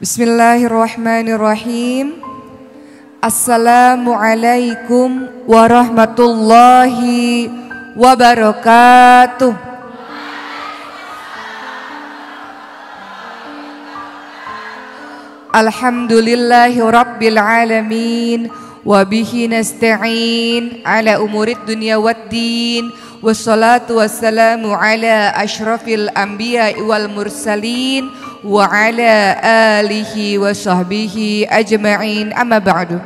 Bismillahirrahmanirrahim. Assalamualaikum warahmatullahi wabarakatuh. Alhamdulillahi rabbil alamin. Wabihi nasta'in ala umurid dunya waddin. Wassalatu wassalamu ala ashrafil anbiya wal mursalin wa ala alihi wa sahbihi ajma'in, amma ba'du.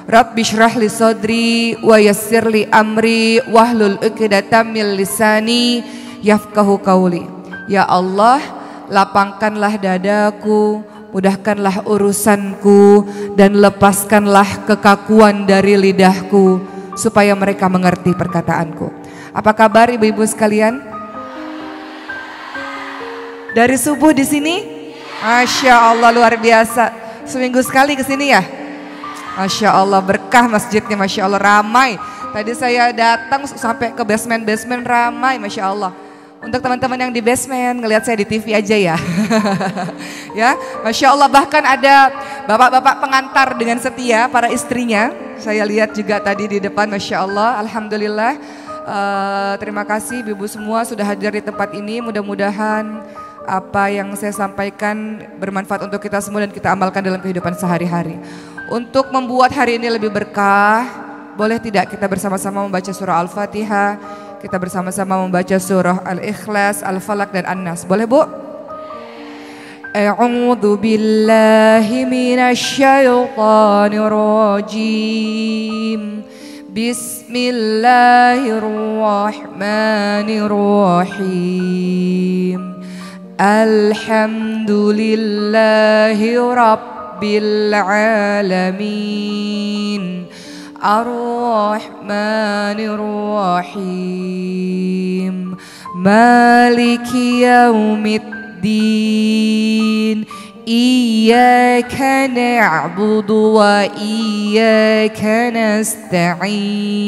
Rabbi shrah li sadri wa yassir li amri wahlul 'uqdatam min lisani yafqahu qawli. Ya Allah, lapangkanlah dadaku, mudahkanlah urusanku, dan lepaskanlah kekakuan dari lidahku supaya mereka mengerti perkataanku. Apa kabar ibu-ibu sekalian? Dari subuh di sini? Masya Allah, luar biasa. Seminggu sekali ke sini ya? Masya Allah, berkah masjidnya, Masya Allah, ramai. Tadi saya datang sampai ke basement ramai, Masya Allah. Untuk teman-teman yang di basement, ngelihat saya di TV aja ya. Ya, Masya Allah, bahkan ada bapak-bapak pengantar dengan setia para istrinya. Saya lihat juga tadi di depan, Masya Allah, Alhamdulillah. Terima kasih ibu-ibu semua sudah hadir di tempat ini. Mudah-mudahan apa yang saya sampaikan bermanfaat untuk kita semua dan kita amalkan dalam kehidupan sehari-hari. Untuk membuat hari ini lebih berkah, boleh tidak kita bersama-sama membaca surah Al-Fatihah, kita bersama-sama membaca surah Al-Ikhlas, Al-Falaq dan An-Nas. Boleh Bu? A'udzu billahi minasy syaithanir rajim. Bismillahirrahmanirrahim. Alhamdulillahi rabbil alamin. Ar-Rahmanir-Rahim. Maliki yaumiddin. Iyyaka na'budu wa iyyaka nasta'in.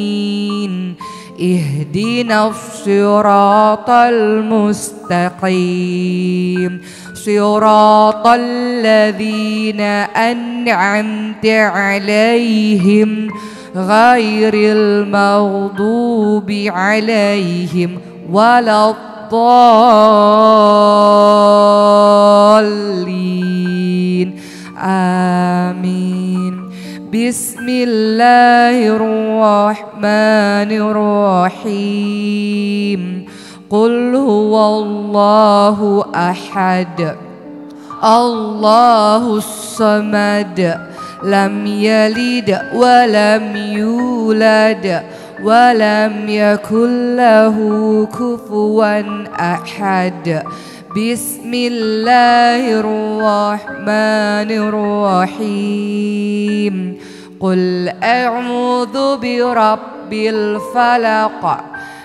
Ihdinas siratal mustaqim. Siratal ladzina an'amta 'alaihim ghairil maghdubi 'alaihim waladdallin. Amin. Bismillahirrahmanirrahim. Qul huwallahu ahad. Allahus samad. Lam yalid wa lam yulad wa lam yakul lahu kufuwan ahad. Bismillahirrahmanirrahim. Qul a'udzu birabbil falaq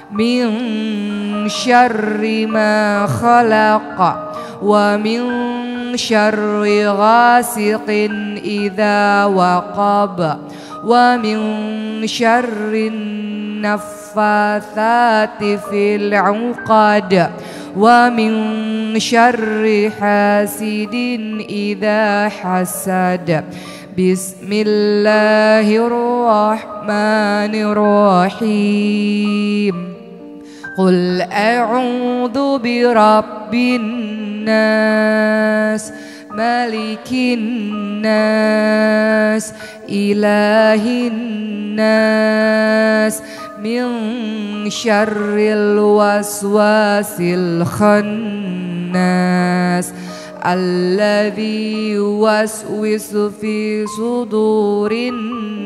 min syarri ma khalaq wa min syarri ghasiqin idza waqab wa min syarri naffatsati fil 'uqad wa min syarri hasidin idza hasad. Bismillahirrahmanirrahim. Qul a'udzu birabbin nas, malikin nas, ilahin nas, min syarril waswasil khannas, alladzi yuwaswisu fi sudurin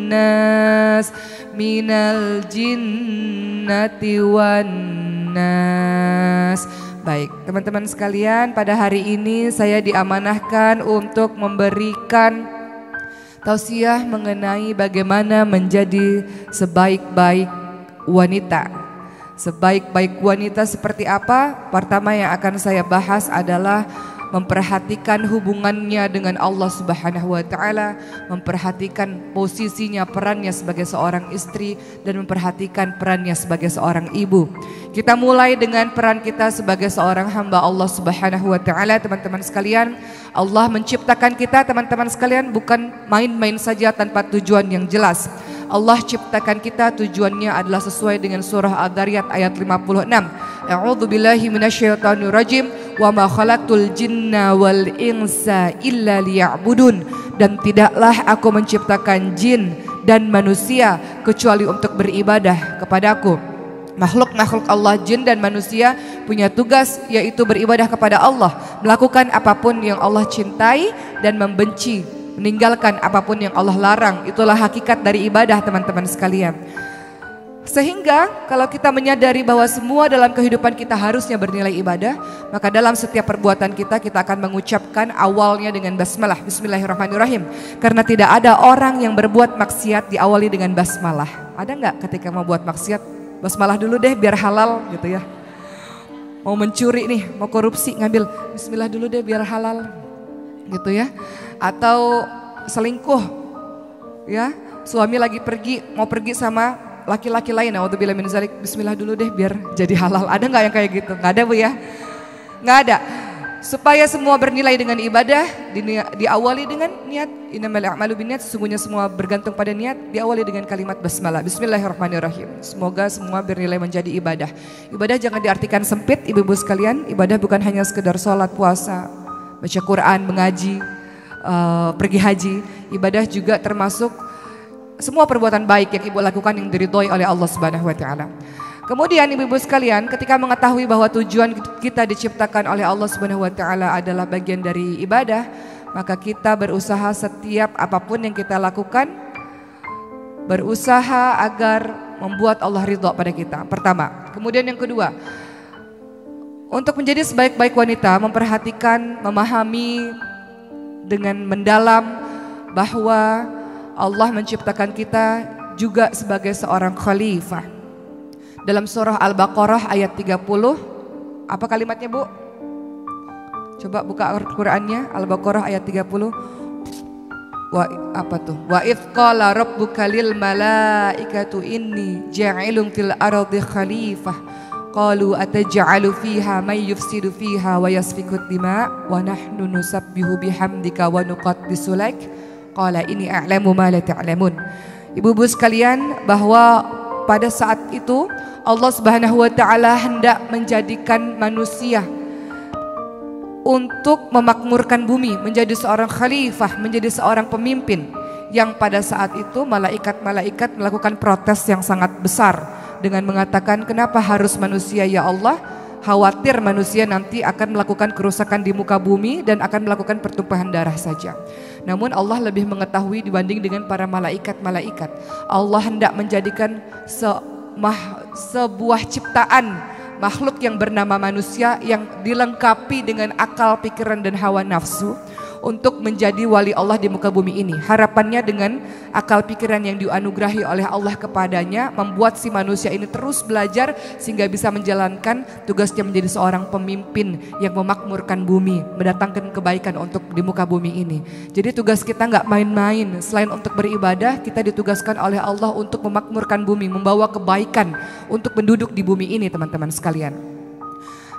nas, minal jinnati wan nas. Baik, teman-teman sekalian, pada hari ini saya diamanahkan untuk memberikan tausiah mengenai bagaimana menjadi sebaik-baik wanita. Sebaik-baik wanita seperti apa? Pertama yang akan saya bahas adalah memperhatikan hubungannya dengan Allah Subhanahu wa taala, memperhatikan posisinya, perannya sebagai seorang istri, dan memperhatikan perannya sebagai seorang ibu. Kita mulai dengan peran kita sebagai seorang hamba Allah Subhanahu wa taala, teman-teman sekalian. Allah menciptakan kita, teman-teman sekalian, bukan main-main saja tanpa tujuan yang jelas. Allah ciptakan kita, tujuannya adalah sesuai dengan surah Ad-Dariyat ayat 56. A'udzu billahi minasyaitonir rajim. Wa ma khalaqtul jinna wal insa illa liya'budun. Dan tidaklah aku menciptakan jin dan manusia kecuali untuk beribadah kepadaku. Makhluk-makhluk Allah, jin dan manusia, punya tugas yaitu beribadah kepada Allah, melakukan apapun yang Allah cintai dan membenci, meninggalkan apapun yang Allah larang. Itulah hakikat dari ibadah, teman-teman sekalian. Sehingga kalau kita menyadari bahwa semua dalam kehidupan kita harusnya bernilai ibadah, maka dalam setiap perbuatan kita akan mengucapkan awalnya dengan basmalah, bismillahirrahmanirrahim. Karena tidak ada orang yang berbuat maksiat diawali dengan basmalah. Ada nggak ketika mau buat maksiat, basmalah dulu deh biar halal gitu ya. Mau mencuri nih, mau korupsi, ngambil bismillah dulu deh biar halal gitu ya. Atau selingkuh ya, suami lagi mau pergi sama laki-laki lain, naudzubillah min dzalik, bismillah dulu deh biar jadi halal. Ada nggak yang kayak gitu? Nggak ada, Bu ya? Nggak ada. Supaya semua bernilai dengan ibadah, diawali dengan niat. Innamal a'malu binniyat, sesungguhnya semua bergantung pada niat. Diawali dengan kalimat basmalah, bismillahirrahmanirrahim. Semoga semua bernilai menjadi ibadah. Ibadah jangan diartikan sempit, ibu-ibu sekalian. Ibadah bukan hanya sekedar sholat, puasa, baca Quran, mengaji, pergi haji. Ibadah juga termasuk semua perbuatan baik yang ibu lakukan yang diridhoi oleh Allah Subhanahu wa taala. Kemudian ibu-ibu sekalian, ketika mengetahui bahwa tujuan kita diciptakan oleh Allah Subhanahu wa taala adalah bagian dari ibadah, maka kita berusaha setiap apapun yang kita lakukan, berusaha agar membuat Allah ridho pada kita. Pertama. Kemudian yang kedua, untuk menjadi sebaik-baik wanita, memperhatikan, memahami dengan mendalam bahwa Allah menciptakan kita juga sebagai seorang khalifah. Dalam surah Al-Baqarah ayat 30, apa kalimatnya, Bu? Coba buka Al-Qur'annya, Al-Baqarah ayat 30. Wa idz qala rabbuka lil malaikatu inni ja'ilun fil ardi khalifah. Qalu ataj'alu fiha may yufsidu fiha wa yasfiku dima wa nahnu nusabbihu bihamdika wa nuqaddisu lak. Qala ini a'lamu ma la ta'lamun. Ibu-ibu sekalian, bahwa pada saat itu Allah Subhanahu wa taala hendak menjadikan manusia untuk memakmurkan bumi, menjadi seorang khalifah, menjadi seorang pemimpin, yang pada saat itu malaikat-malaikat melakukan protes yang sangat besar dengan mengatakan, kenapa harus manusia ya Allah? Khawatir manusia nanti akan melakukan kerusakan di muka bumi dan akan melakukan pertumpahan darah saja. Namun Allah lebih mengetahui dibanding dengan para malaikat-malaikat. Allah hendak menjadikan sebuah ciptaan makhluk yang bernama manusia yang dilengkapi dengan akal, pikiran dan hawa nafsu untuk menjadi wali Allah di muka bumi ini. Harapannya dengan akal pikiran yang dianugerahi oleh Allah kepadanya membuat si manusia ini terus belajar sehingga bisa menjalankan tugasnya menjadi seorang pemimpin yang memakmurkan bumi, mendatangkan kebaikan untuk di muka bumi ini. Jadi tugas kita nggak main-main. Selain untuk beribadah, kita ditugaskan oleh Allah untuk memakmurkan bumi, membawa kebaikan untuk penduduk di bumi ini, teman-teman sekalian.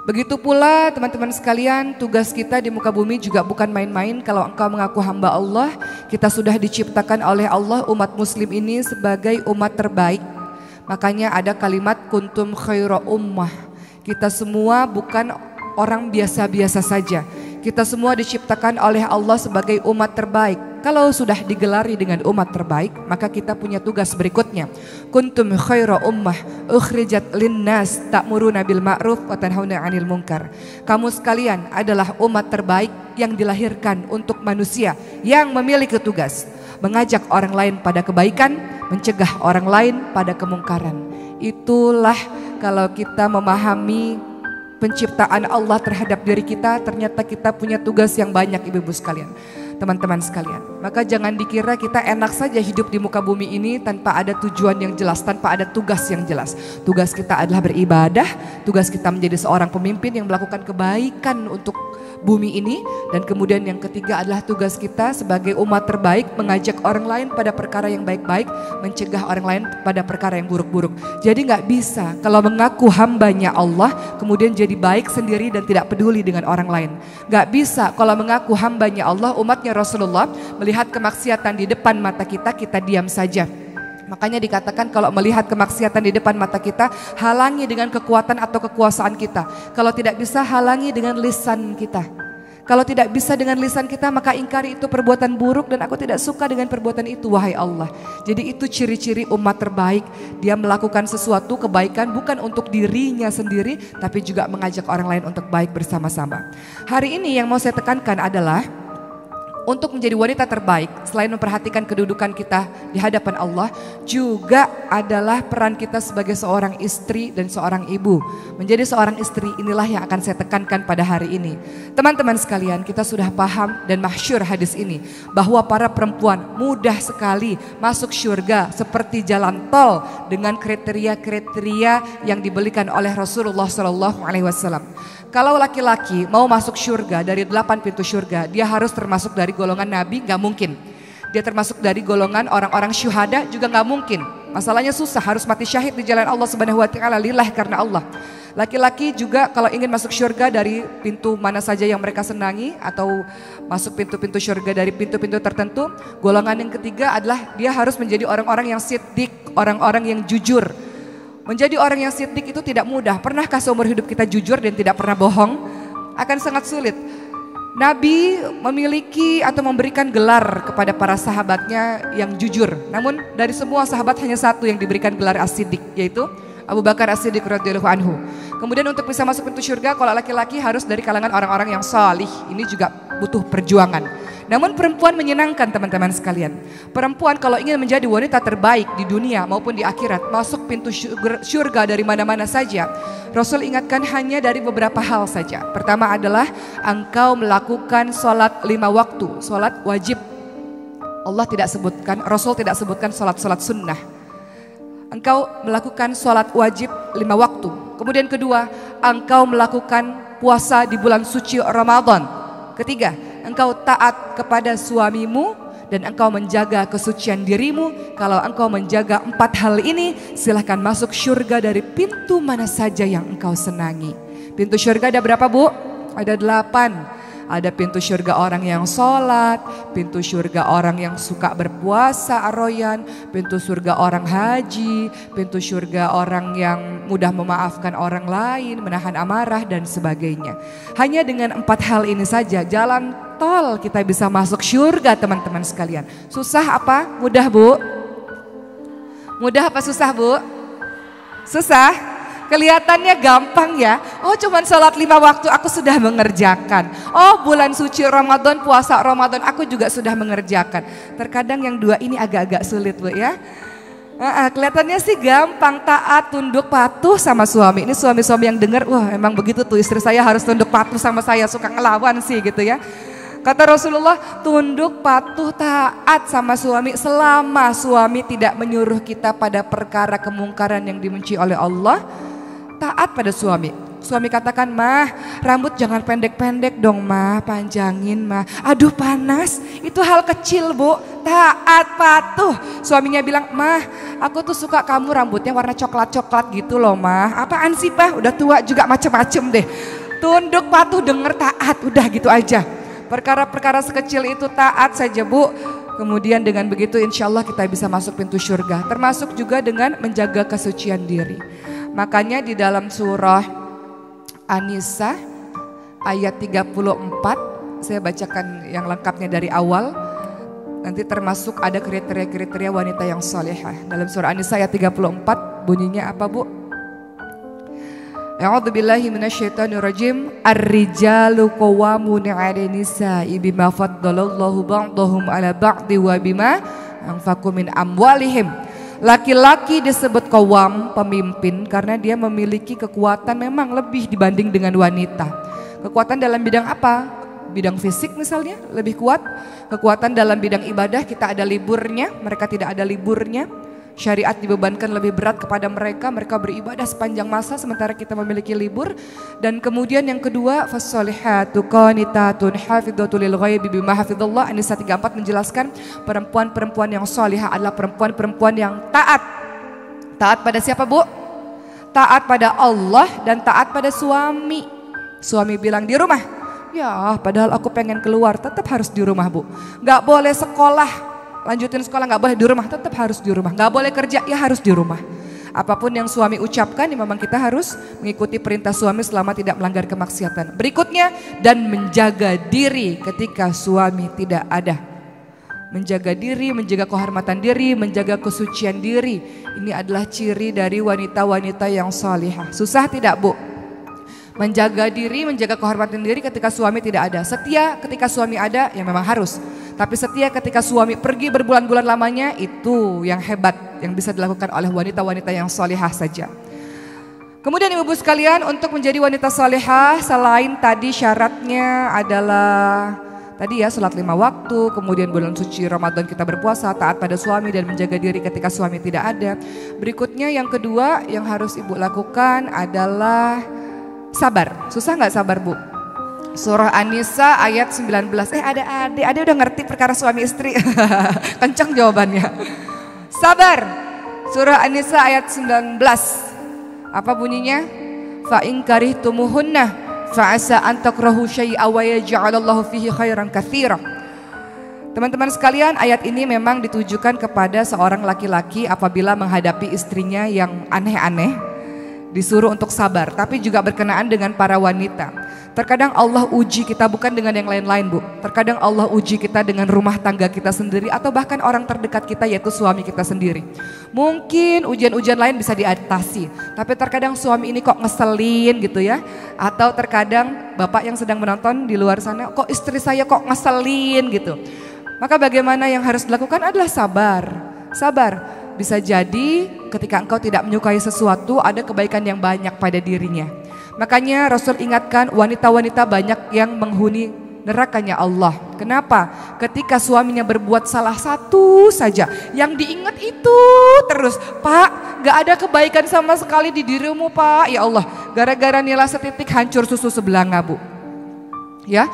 Begitu pula teman-teman sekalian, tugas kita di muka bumi juga bukan main-main. Kalau engkau mengaku hamba Allah, kita sudah diciptakan oleh Allah, umat muslim ini sebagai umat terbaik. Makanya ada kalimat kuntum khaira ummah. Kita semua bukan orang biasa-biasa saja. Kita semua diciptakan oleh Allah sebagai umat terbaik. Kalau sudah digelari dengan umat terbaik, maka kita punya tugas berikutnya. Kuntum khaira ummah ukhrijat linnas ta'muruna bil ma'ruf wa tanhauna 'anil munkar. Kamu sekalian adalah umat terbaik yang dilahirkan untuk manusia yang memiliki tugas mengajak orang lain pada kebaikan, mencegah orang lain pada kemungkaran. Itulah kalau kita memahami penciptaan Allah terhadap diri kita, ternyata kita punya tugas yang banyak, ibu-ibu sekalian, teman-teman sekalian. Maka jangan dikira kita enak saja hidup di muka bumi ini tanpa ada tujuan yang jelas, tanpa ada tugas yang jelas. Tugas kita adalah beribadah, tugas kita menjadi seorang pemimpin yang melakukan kebaikan untuk bumi ini. Dan kemudian yang ketiga adalah tugas kita sebagai umat terbaik mengajak orang lain pada perkara yang baik-baik, mencegah orang lain pada perkara yang buruk-buruk. Jadi gak bisa kalau mengaku hambanya Allah kemudian jadi baik sendiri dan tidak peduli dengan orang lain. Gak bisa kalau mengaku hambanya Allah, umatnya Rasulullah, melihat kemaksiatan di depan mata kita, kita diam saja. Makanya dikatakan kalau melihat kemaksiatan di depan mata kita, halangi dengan kekuatan atau kekuasaan kita. Kalau tidak bisa, halangi dengan lisan kita. Kalau tidak bisa dengan lisan kita, maka ingkari itu perbuatan buruk dan aku tidak suka dengan perbuatan itu, wahai Allah. Jadi itu ciri-ciri umat terbaik. Dia melakukan sesuatu kebaikan bukan untuk dirinya sendiri, tapi juga mengajak orang lain untuk baik bersama-sama. Hari ini yang mau saya tekankan adalah untuk menjadi wanita terbaik, selain memperhatikan kedudukan kita di hadapan Allah, juga adalah peran kita sebagai seorang istri dan seorang ibu. Menjadi seorang istri inilah yang akan saya tekankan pada hari ini. Teman-teman sekalian, kita sudah paham dan masyhur hadis ini, bahwa para perempuan mudah sekali masuk surga seperti jalan tol dengan kriteria-kriteria yang diberikan oleh Rasulullah SAW. Kalau laki-laki mau masuk surga dari 8 pintu surga, dia harus termasuk dari golongan nabi, gak mungkin. Dia termasuk dari golongan orang-orang syuhada juga gak mungkin. Masalahnya susah, harus mati syahid di jalan Allah Subhanahu wa taala, lillah karena Allah. Laki-laki juga kalau ingin masuk surga dari pintu mana saja yang mereka senangi, atau masuk pintu-pintu surga dari pintu-pintu tertentu, golongan yang ketiga adalah dia harus menjadi orang-orang yang siddiq, orang-orang yang jujur. Menjadi orang yang siddiq itu tidak mudah. Pernahkah seumur hidup kita jujur dan tidak pernah bohong? Akan sangat sulit. Nabi memiliki atau memberikan gelar kepada para sahabatnya yang jujur. Namun dari semua sahabat hanya satu yang diberikan gelar as-siddiq, yaitu Abu Bakar as-Siddiq radhiyallahu anhu. Kemudian untuk bisa masuk pintu surga, kalau laki-laki harus dari kalangan orang-orang yang salih. Ini juga butuh perjuangan. Namun perempuan menyenangkan teman-teman sekalian. Perempuan kalau ingin menjadi wanita terbaik di dunia maupun di akhirat, masuk pintu surga dari mana-mana saja, Rasul ingatkan hanya dari beberapa hal saja. Pertama adalah engkau melakukan sholat 5 waktu, sholat wajib. Allah tidak sebutkan, Rasul tidak sebutkan sholat-sholat sunnah. Engkau melakukan sholat wajib 5 waktu. Kemudian kedua, engkau melakukan puasa di bulan suci Ramadan. Ketiga, engkau taat kepada suamimu dan engkau menjaga kesucian dirimu. Kalau engkau menjaga 4 hal ini, silahkan masuk surga dari pintu mana saja yang engkau senangi. Pintu surga ada berapa, Bu? Ada 8. Ada pintu surga orang yang sholat, pintu surga orang yang suka berpuasa ar-royan, pintu surga orang haji, pintu surga orang yang mudah memaafkan orang lain, menahan amarah dan sebagainya. Hanya dengan 4 hal ini saja jalan tol kita bisa masuk surga, teman-teman sekalian. Susah apa? Mudah, Bu? Mudah apa susah, Bu? Susah? Kelihatannya gampang ya. Oh, cuman sholat 5 waktu aku sudah mengerjakan. Oh, bulan suci Ramadan, puasa Ramadan aku juga sudah mengerjakan. Terkadang yang 2 ini agak-agak sulit, Bu ya. Kelihatannya sih gampang, taat, tunduk, patuh sama suami. Ini suami-suami yang dengar, wah emang begitu tuh, istri saya harus tunduk patuh sama saya, suka ngelawan sih gitu ya. Kata Rasulullah, tunduk, patuh, taat sama suami selama suami tidak menyuruh kita pada perkara kemungkaran yang dibenci oleh Allah. Taat pada suami. Suami katakan, mah rambut jangan pendek-pendek dong mah, panjangin mah. Aduh panas, itu hal kecil, Bu. Taat, patuh. Suaminya bilang, mah aku tuh suka kamu rambutnya warna coklat-coklat gitu loh mah. Apaan sih, Pak? Udah tua juga macem-macem deh. Tunduk, patuh, denger, taat, udah gitu aja. Perkara-perkara sekecil itu taat saja, Bu. Kemudian dengan begitu insya Allah kita bisa masuk pintu surga. Termasuk juga dengan menjaga kesucian diri. Makanya di dalam surah An-Nisa ayat 34, saya bacakan yang lengkapnya dari awal. Nanti termasuk ada kriteria-kriteria wanita yang salihah. Dalam surah An-Nisa ayat 34 bunyinya apa, Bu? A'udzubillahi minasyaitonirrajim. Ar-rijalu qawwamuna 'alan nisa'i bima faddalallahu ba'dahum 'ala ba'di wa bima anfaqu min amwalihim. Laki-laki disebut qawwam, pemimpin, karena dia memiliki kekuatan memang lebih dibanding dengan wanita. Kekuatan dalam bidang apa? Bidang fisik misalnya lebih kuat. Kekuatan dalam bidang ibadah, kita ada liburnya, mereka tidak ada liburnya. Syariat dibebankan lebih berat kepada mereka, mereka beribadah sepanjang masa sementara kita memiliki libur. Dan kemudian yang kedua, fassolihatu qanitatun hafidhatul lil ghaibi bima hafidhallah. An-Nisa 34 menjelaskan perempuan-perempuan yang solihah adalah perempuan-perempuan yang taat. Taat pada siapa, Bu? Taat pada Allah dan taat pada suami. Suami bilang di rumah, ya padahal aku pengen keluar, tetap harus di rumah, Bu. Gak boleh sekolah, lanjutin sekolah nggak boleh di rumah, tetap harus di rumah. Nggak boleh kerja, ya harus di rumah. Apapun yang suami ucapkan, ya memang kita harus mengikuti perintah suami selama tidak melanggar kemaksiatan. Berikutnya, dan menjaga diri ketika suami tidak ada. Menjaga diri, menjaga kehormatan diri, menjaga kesucian diri. Ini adalah ciri dari wanita-wanita yang salihah. Susah tidak, Bu? Menjaga diri, menjaga kehormatan diri ketika suami tidak ada. Setia ketika suami ada, ya memang harus. Tapi setia ketika suami pergi berbulan-bulan lamanya, itu yang hebat, yang bisa dilakukan oleh wanita-wanita yang solihah saja. Kemudian ibu-ibu sekalian, untuk menjadi wanita solihah, selain tadi syaratnya adalah tadi ya sholat 5 waktu, kemudian bulan suci Ramadan kita berpuasa, taat pada suami dan menjaga diri ketika suami tidak ada. Berikutnya yang kedua yang harus ibu lakukan adalah sabar. Susah nggak sabar, Bu? Surah An-Nisa ayat 19. Ade udah ngerti perkara suami istri. Kencang jawabannya. Sabar. Surah An-Nisa ayat 19. Apa bunyinya? Fa in karihtumuhunna fa asa an takrahu syai'a wa yaj'alallahu fihi khairan katsira. Teman-teman sekalian, ayat ini memang ditujukan kepada seorang laki-laki apabila menghadapi istrinya yang aneh-aneh, disuruh untuk sabar, tapi juga berkenaan dengan para wanita. Terkadang Allah uji kita bukan dengan yang lain-lain, Bu. Terkadang Allah uji kita dengan rumah tangga kita sendiri atau bahkan orang terdekat kita yaitu suami kita sendiri. Mungkin ujian-ujian lain bisa diatasi, tapi terkadang suami ini kok ngeselin gitu ya. Atau terkadang bapak yang sedang menonton di luar sana, kok istri saya kok ngeselin gitu. Maka bagaimana yang harus dilakukan adalah sabar. Sabar. Bisa jadi ketika engkau tidak menyukai sesuatu ada kebaikan yang banyak pada dirinya. Makanya Rasul ingatkan wanita-wanita banyak yang menghuni nerakanya Allah. Kenapa? Ketika suaminya berbuat salah satu saja, yang diingat itu terus. Pak, gak ada kebaikan sama sekali di dirimu, Pak. Ya Allah, gara-gara nilai setitik hancur susu sebelanga, Bu. Ya,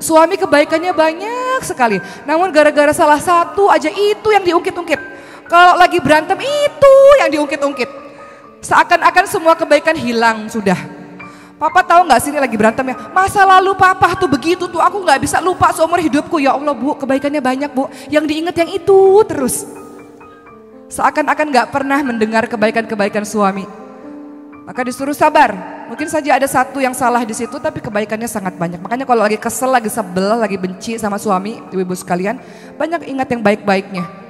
suami kebaikannya banyak sekali. Namun gara-gara salah satu aja itu yang diungkit-ungkit. Kalau lagi berantem itu yang diungkit-ungkit. Seakan-akan semua kebaikan hilang sudah. Papa tahu nggak sih ini lagi berantem ya? Masa lalu papa tuh begitu tuh, aku nggak bisa lupa seumur hidupku. Ya Allah, Bu, kebaikannya banyak, Bu. Yang diingat yang itu terus. Seakan-akan nggak pernah mendengar kebaikan-kebaikan suami. Maka disuruh sabar. Mungkin saja ada satu yang salah di situ, tapi kebaikannya sangat banyak. Makanya kalau lagi kesel, lagi sebel, lagi benci sama suami, ibu-ibu sekalian, banyak ingat yang baik-baiknya.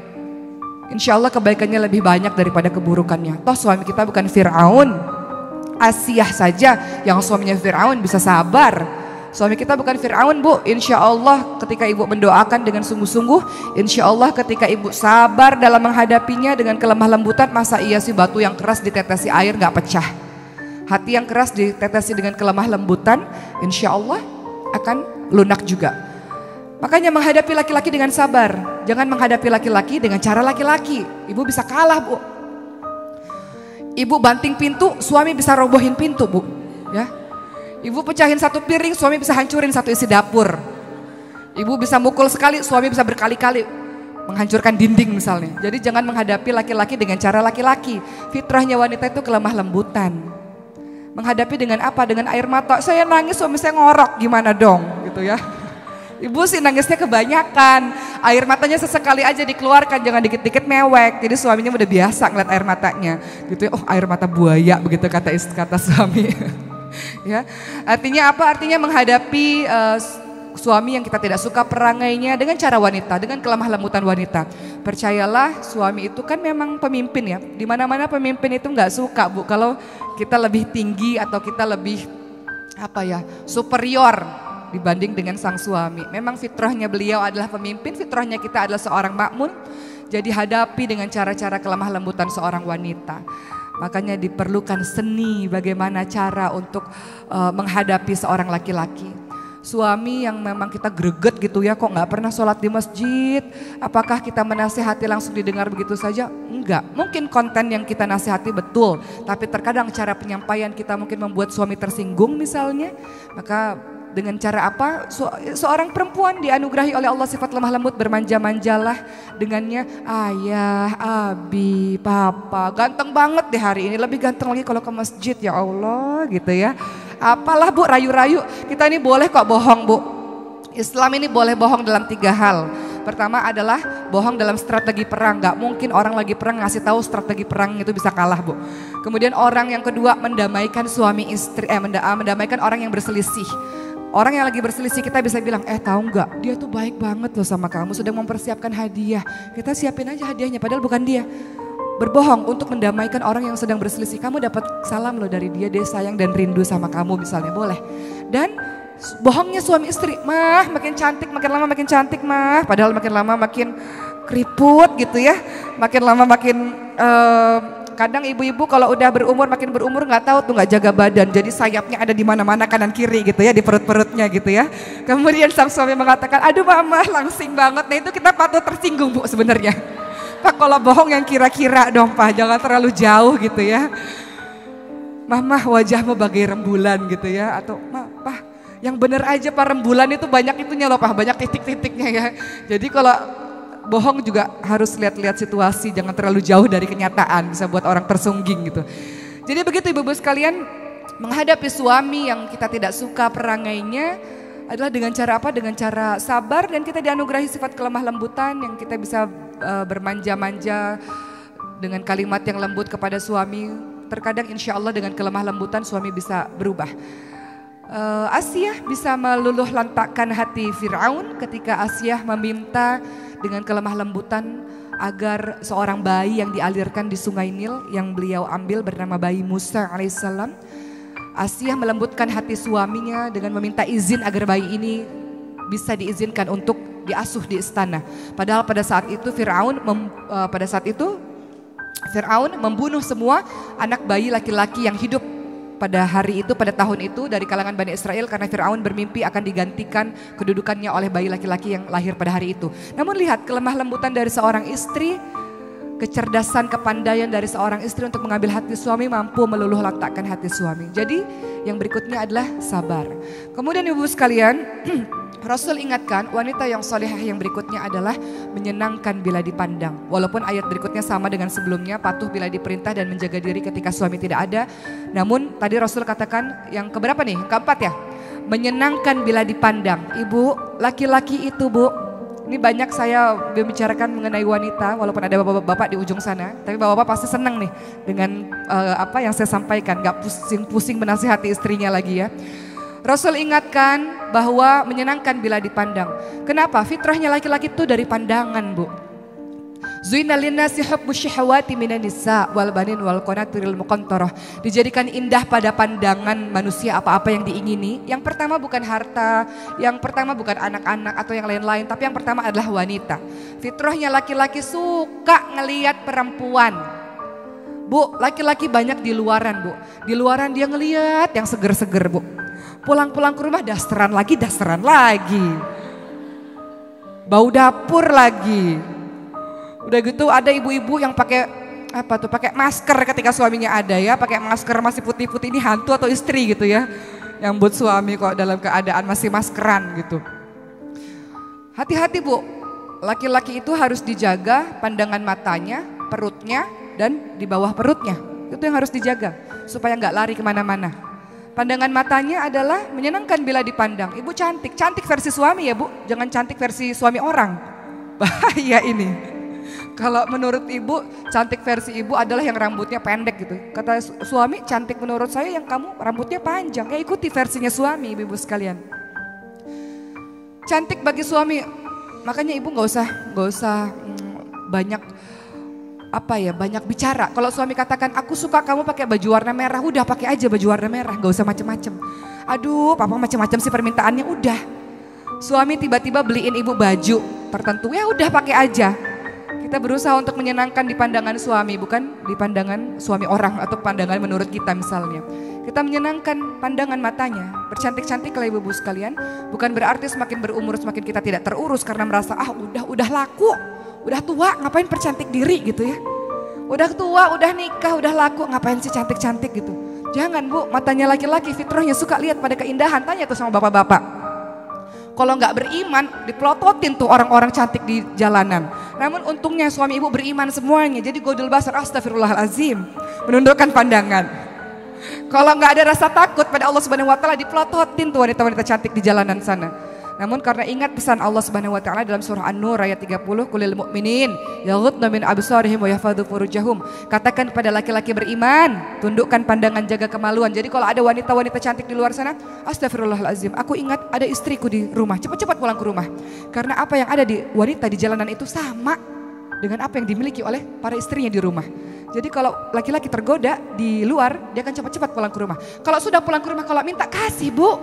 Insya Allah kebaikannya lebih banyak daripada keburukannya. Toh suami kita bukan Fir'aun. Asiyah saja yang suaminya Fir'aun bisa sabar. Suami kita bukan Fir'aun, Bu. Insya Allah ketika ibu mendoakan dengan sungguh-sungguh, insya Allah ketika ibu sabar dalam menghadapinya dengan kelemah lembutan, masa iya sih batu yang keras ditetesi air gak pecah. Hati yang keras ditetesi dengan kelemah lembutan, insya Allah akan lunak juga. Makanya menghadapi laki-laki dengan sabar. Jangan menghadapi laki-laki dengan cara laki-laki. Ibu bisa kalah, Bu. Ibu banting pintu, suami bisa robohin pintu, Bu. Ya. Ibu pecahin satu piring, suami bisa hancurin satu isi dapur. Ibu bisa mukul sekali, suami bisa berkali-kali menghancurkan dinding misalnya. Jadi jangan menghadapi laki-laki dengan cara laki-laki. Fitrahnya wanita itu kelemah lembutan. Menghadapi dengan apa? Dengan air mata. Saya nangis, suami saya ngorok, gimana dong? Gitu ya. Ibu sih nangisnya kebanyakan, air matanya sesekali aja dikeluarkan, jangan dikit-dikit mewek. Jadi suaminya udah biasa ngeliat air matanya, gitu ya. Oh, air mata buaya, begitu kata suami. Ya, artinya apa? Artinya menghadapi suami yang kita tidak suka perangainya dengan cara wanita, dengan kelemah lembutan wanita. Percayalah, suami itu kan memang pemimpin ya. Di mana-mana pemimpin itu nggak suka, Bu, kalau kita lebih tinggi atau kita lebih superior dibanding dengan sang suami. Memang fitrahnya beliau adalah pemimpin, fitrahnya kita adalah seorang makmun. Jadi hadapi dengan cara-cara kelemah lembutan seorang wanita. Makanya diperlukan seni bagaimana cara untuk menghadapi seorang laki-laki. Suami yang memang kita greget gitu ya, kok nggak pernah sholat di masjid. Apakah kita menasihati langsung didengar begitu saja? Enggak, mungkin konten yang kita nasihati betul. Tapi terkadang cara penyampaian kita mungkin membuat suami tersinggung misalnya. Maka dengan cara apa? Seorang perempuan dianugerahi oleh Allah sifat lemah lembut, bermanja-manjalah dengannya. Ayah, abi, papa, ganteng banget deh hari ini. Lebih ganteng lagi kalau ke masjid, ya Allah gitu ya. Apalah Bu, rayu-rayu. Kita ini boleh kok bohong Bu. Islam ini boleh bohong dalam 3 hal. Pertama adalah bohong dalam strategi perang. Gak mungkin orang lagi perang ngasih tahu strategi perang itu bisa kalah Bu. Kemudian orang yang kedua mendamaikan suami istri, mendamaikan orang yang berselisih. Orang yang lagi berselisih kita bisa bilang, tahu nggak, dia tuh baik banget loh sama kamu, sedang mempersiapkan hadiah. Kita siapin aja hadiahnya, padahal bukan dia. Berbohong untuk mendamaikan orang yang sedang berselisih. Kamu dapat salam loh dari dia sayang dan rindu sama kamu misalnya, boleh. Dan bohongnya suami istri, mah makin cantik, makin lama makin cantik mah. Padahal makin lama makin keriput gitu ya. Makin lama makin, kadang ibu-ibu kalau udah makin berumur nggak tahu tuh, nggak jaga badan. Jadi sayapnya ada di mana-mana kanan kiri gitu ya, di perut-perutnya gitu ya. Kemudian sang suami mengatakan, aduh mama langsing banget. Nah itu kita patut tersinggung Bu sebenarnya. Pak kalau bohong yang kira-kira dong Pak, jangan terlalu jauh gitu ya. Mama wajahmu bagai rembulan gitu ya. Atau Pak yang bener aja Pak, rembulan itu banyak itunya loh Pak, banyak titik-titiknya ya. Jadi kalau bohong juga harus lihat-lihat situasi, jangan terlalu jauh dari kenyataan, bisa buat orang tersungging gitu. Jadi begitu ibu-ibu sekalian, menghadapi suami yang kita tidak suka perangainya adalah dengan cara apa? Dengan cara sabar, dan kita dianugerahi sifat kelemah lembutan yang kita bisa bermanja-manja dengan kalimat yang lembut kepada suami. Terkadang insya Allah dengan kelemah lembutan suami bisa berubah. Asiyah bisa meluluh lantakkan hati Fir'aun ketika Asiyah meminta dengan kelemah lembutan agar seorang bayi yang dialirkan di sungai Nil yang beliau ambil bernama bayi Musa alaihissalam. Asiyah melembutkan hati suaminya dengan meminta izin agar bayi ini bisa diizinkan untuk diasuh di istana. Padahal pada saat itu Fir'aun membunuh semua anak bayi laki-laki yang hidup pada hari itu, pada tahun itu dari kalangan Bani Israel, karena Fir'aun bermimpi akan digantikan kedudukannya oleh bayi laki-laki yang lahir pada hari itu. Namun lihat kelemah lembutan dari seorang istri, kecerdasan, kepandaian dari seorang istri untuk mengambil hati suami, mampu meluluh lantakkan hati suami. Jadi yang berikutnya adalah sabar. Kemudian ibu sekalian, Rasul ingatkan wanita yang solehah yang berikutnya adalah menyenangkan bila dipandang. Walaupun ayat berikutnya sama dengan sebelumnya, patuh bila diperintah dan menjaga diri ketika suami tidak ada. Namun tadi Rasul katakan yang keberapa nih? Keempat ya? Menyenangkan bila dipandang. Ibu, laki-laki itu Bu, ini banyak saya membicarakan mengenai wanita, walaupun ada bapak-bapak di ujung sana, tapi bapak-bapak pasti senang nih dengan apa yang saya sampaikan, gak pusing-pusing menasihati istrinya lagi ya. Rasul ingatkan bahwa menyenangkan bila dipandang. Kenapa? Fitrahnya laki-laki itu dari pandangan Bu. Zuina linnasi hubbu syahawati minan nisa wal banin wal qanatiril muqantarah. Dijadikan indah pada pandangan manusia apa-apa yang diingini. Yang pertama bukan harta, yang pertama bukan anak-anak atau yang lain-lain, tapi yang pertama adalah wanita. Fitrahnya laki-laki suka ngelihat perempuan. Bu, laki-laki banyak di luaran Bu. Di luaran dia ngelihat yang seger-seger Bu. Pulang-pulang ke rumah dasteran lagi. Bau dapur lagi. Udah gitu ada ibu-ibu yang pakai masker ketika suaminya ada ya, pakai masker masih putih-putih, ini hantu atau istri gitu ya. Yang buat suami kok dalam keadaan masih maskeran gitu. Hati-hati Bu, laki-laki itu harus dijaga pandangan matanya, perutnya, dan di bawah perutnya. Itu yang harus dijaga supaya nggak lari kemana-mana. Pandangan matanya adalah menyenangkan bila dipandang. Ibu cantik versi suami ya Bu, jangan cantik versi suami orang. Bahaya ini. Kalau menurut ibu, cantik versi ibu adalah yang rambutnya pendek gitu. Kata suami, cantik menurut saya yang kamu rambutnya panjang. Ya ikuti versinya suami ibu sekalian. Cantik bagi suami, makanya ibu nggak usah banyak banyak bicara. Kalau suami katakan aku suka kamu pakai baju warna merah, udah pakai aja baju warna merah, nggak usah macem-macem. Aduh, papa macem-macem sih permintaannya, udah. Suami tiba-tiba beliin ibu baju tertentu, ya udah pakai aja. Kita berusaha untuk menyenangkan di pandangan suami, bukan di pandangan suami orang atau pandangan menurut kita misalnya. Kita menyenangkan pandangan matanya. Bercantik-cantik lah ibu-ibu sekalian. Bukan berarti semakin berumur semakin kita tidak terurus karena merasa udah laku, udah tua ngapain percantik diri gitu ya. Udah tua, udah nikah, udah laku ngapain sih cantik-cantik gitu. Jangan bu, matanya laki-laki fitrahnya suka lihat pada keindahan. Tanya tuh sama bapak-bapak. Kalau nggak beriman, dipelototin tuh orang-orang cantik di jalanan. Namun untungnya suami ibu beriman semuanya. Jadi godul basar, astagfirullahalazim. Menundukkan pandangan. Kalau nggak ada rasa takut pada Allah Subhanahu Wa Taala, dipelototin tuh wanita-wanita cantik di jalanan sana. Namun karena ingat pesan Allah Subhanahu Wa Taala dalam surah An-Nur ayat 30, Qulil mu'minin yaghuddu min absarihim wa yahfadzu furujahum. Katakan kepada laki-laki beriman, tundukkan pandangan, jaga kemaluan. Jadi kalau ada wanita-wanita cantik di luar sana, astagfirullahalazim, aku ingat ada istriku di rumah, cepat-cepat pulang ke rumah. Karena apa yang ada di wanita di jalanan itu sama dengan apa yang dimiliki oleh para istrinya di rumah. Jadi kalau laki-laki tergoda di luar, dia akan cepat-cepat pulang ke rumah. Kalau sudah pulang ke rumah, kalau minta kasih bu.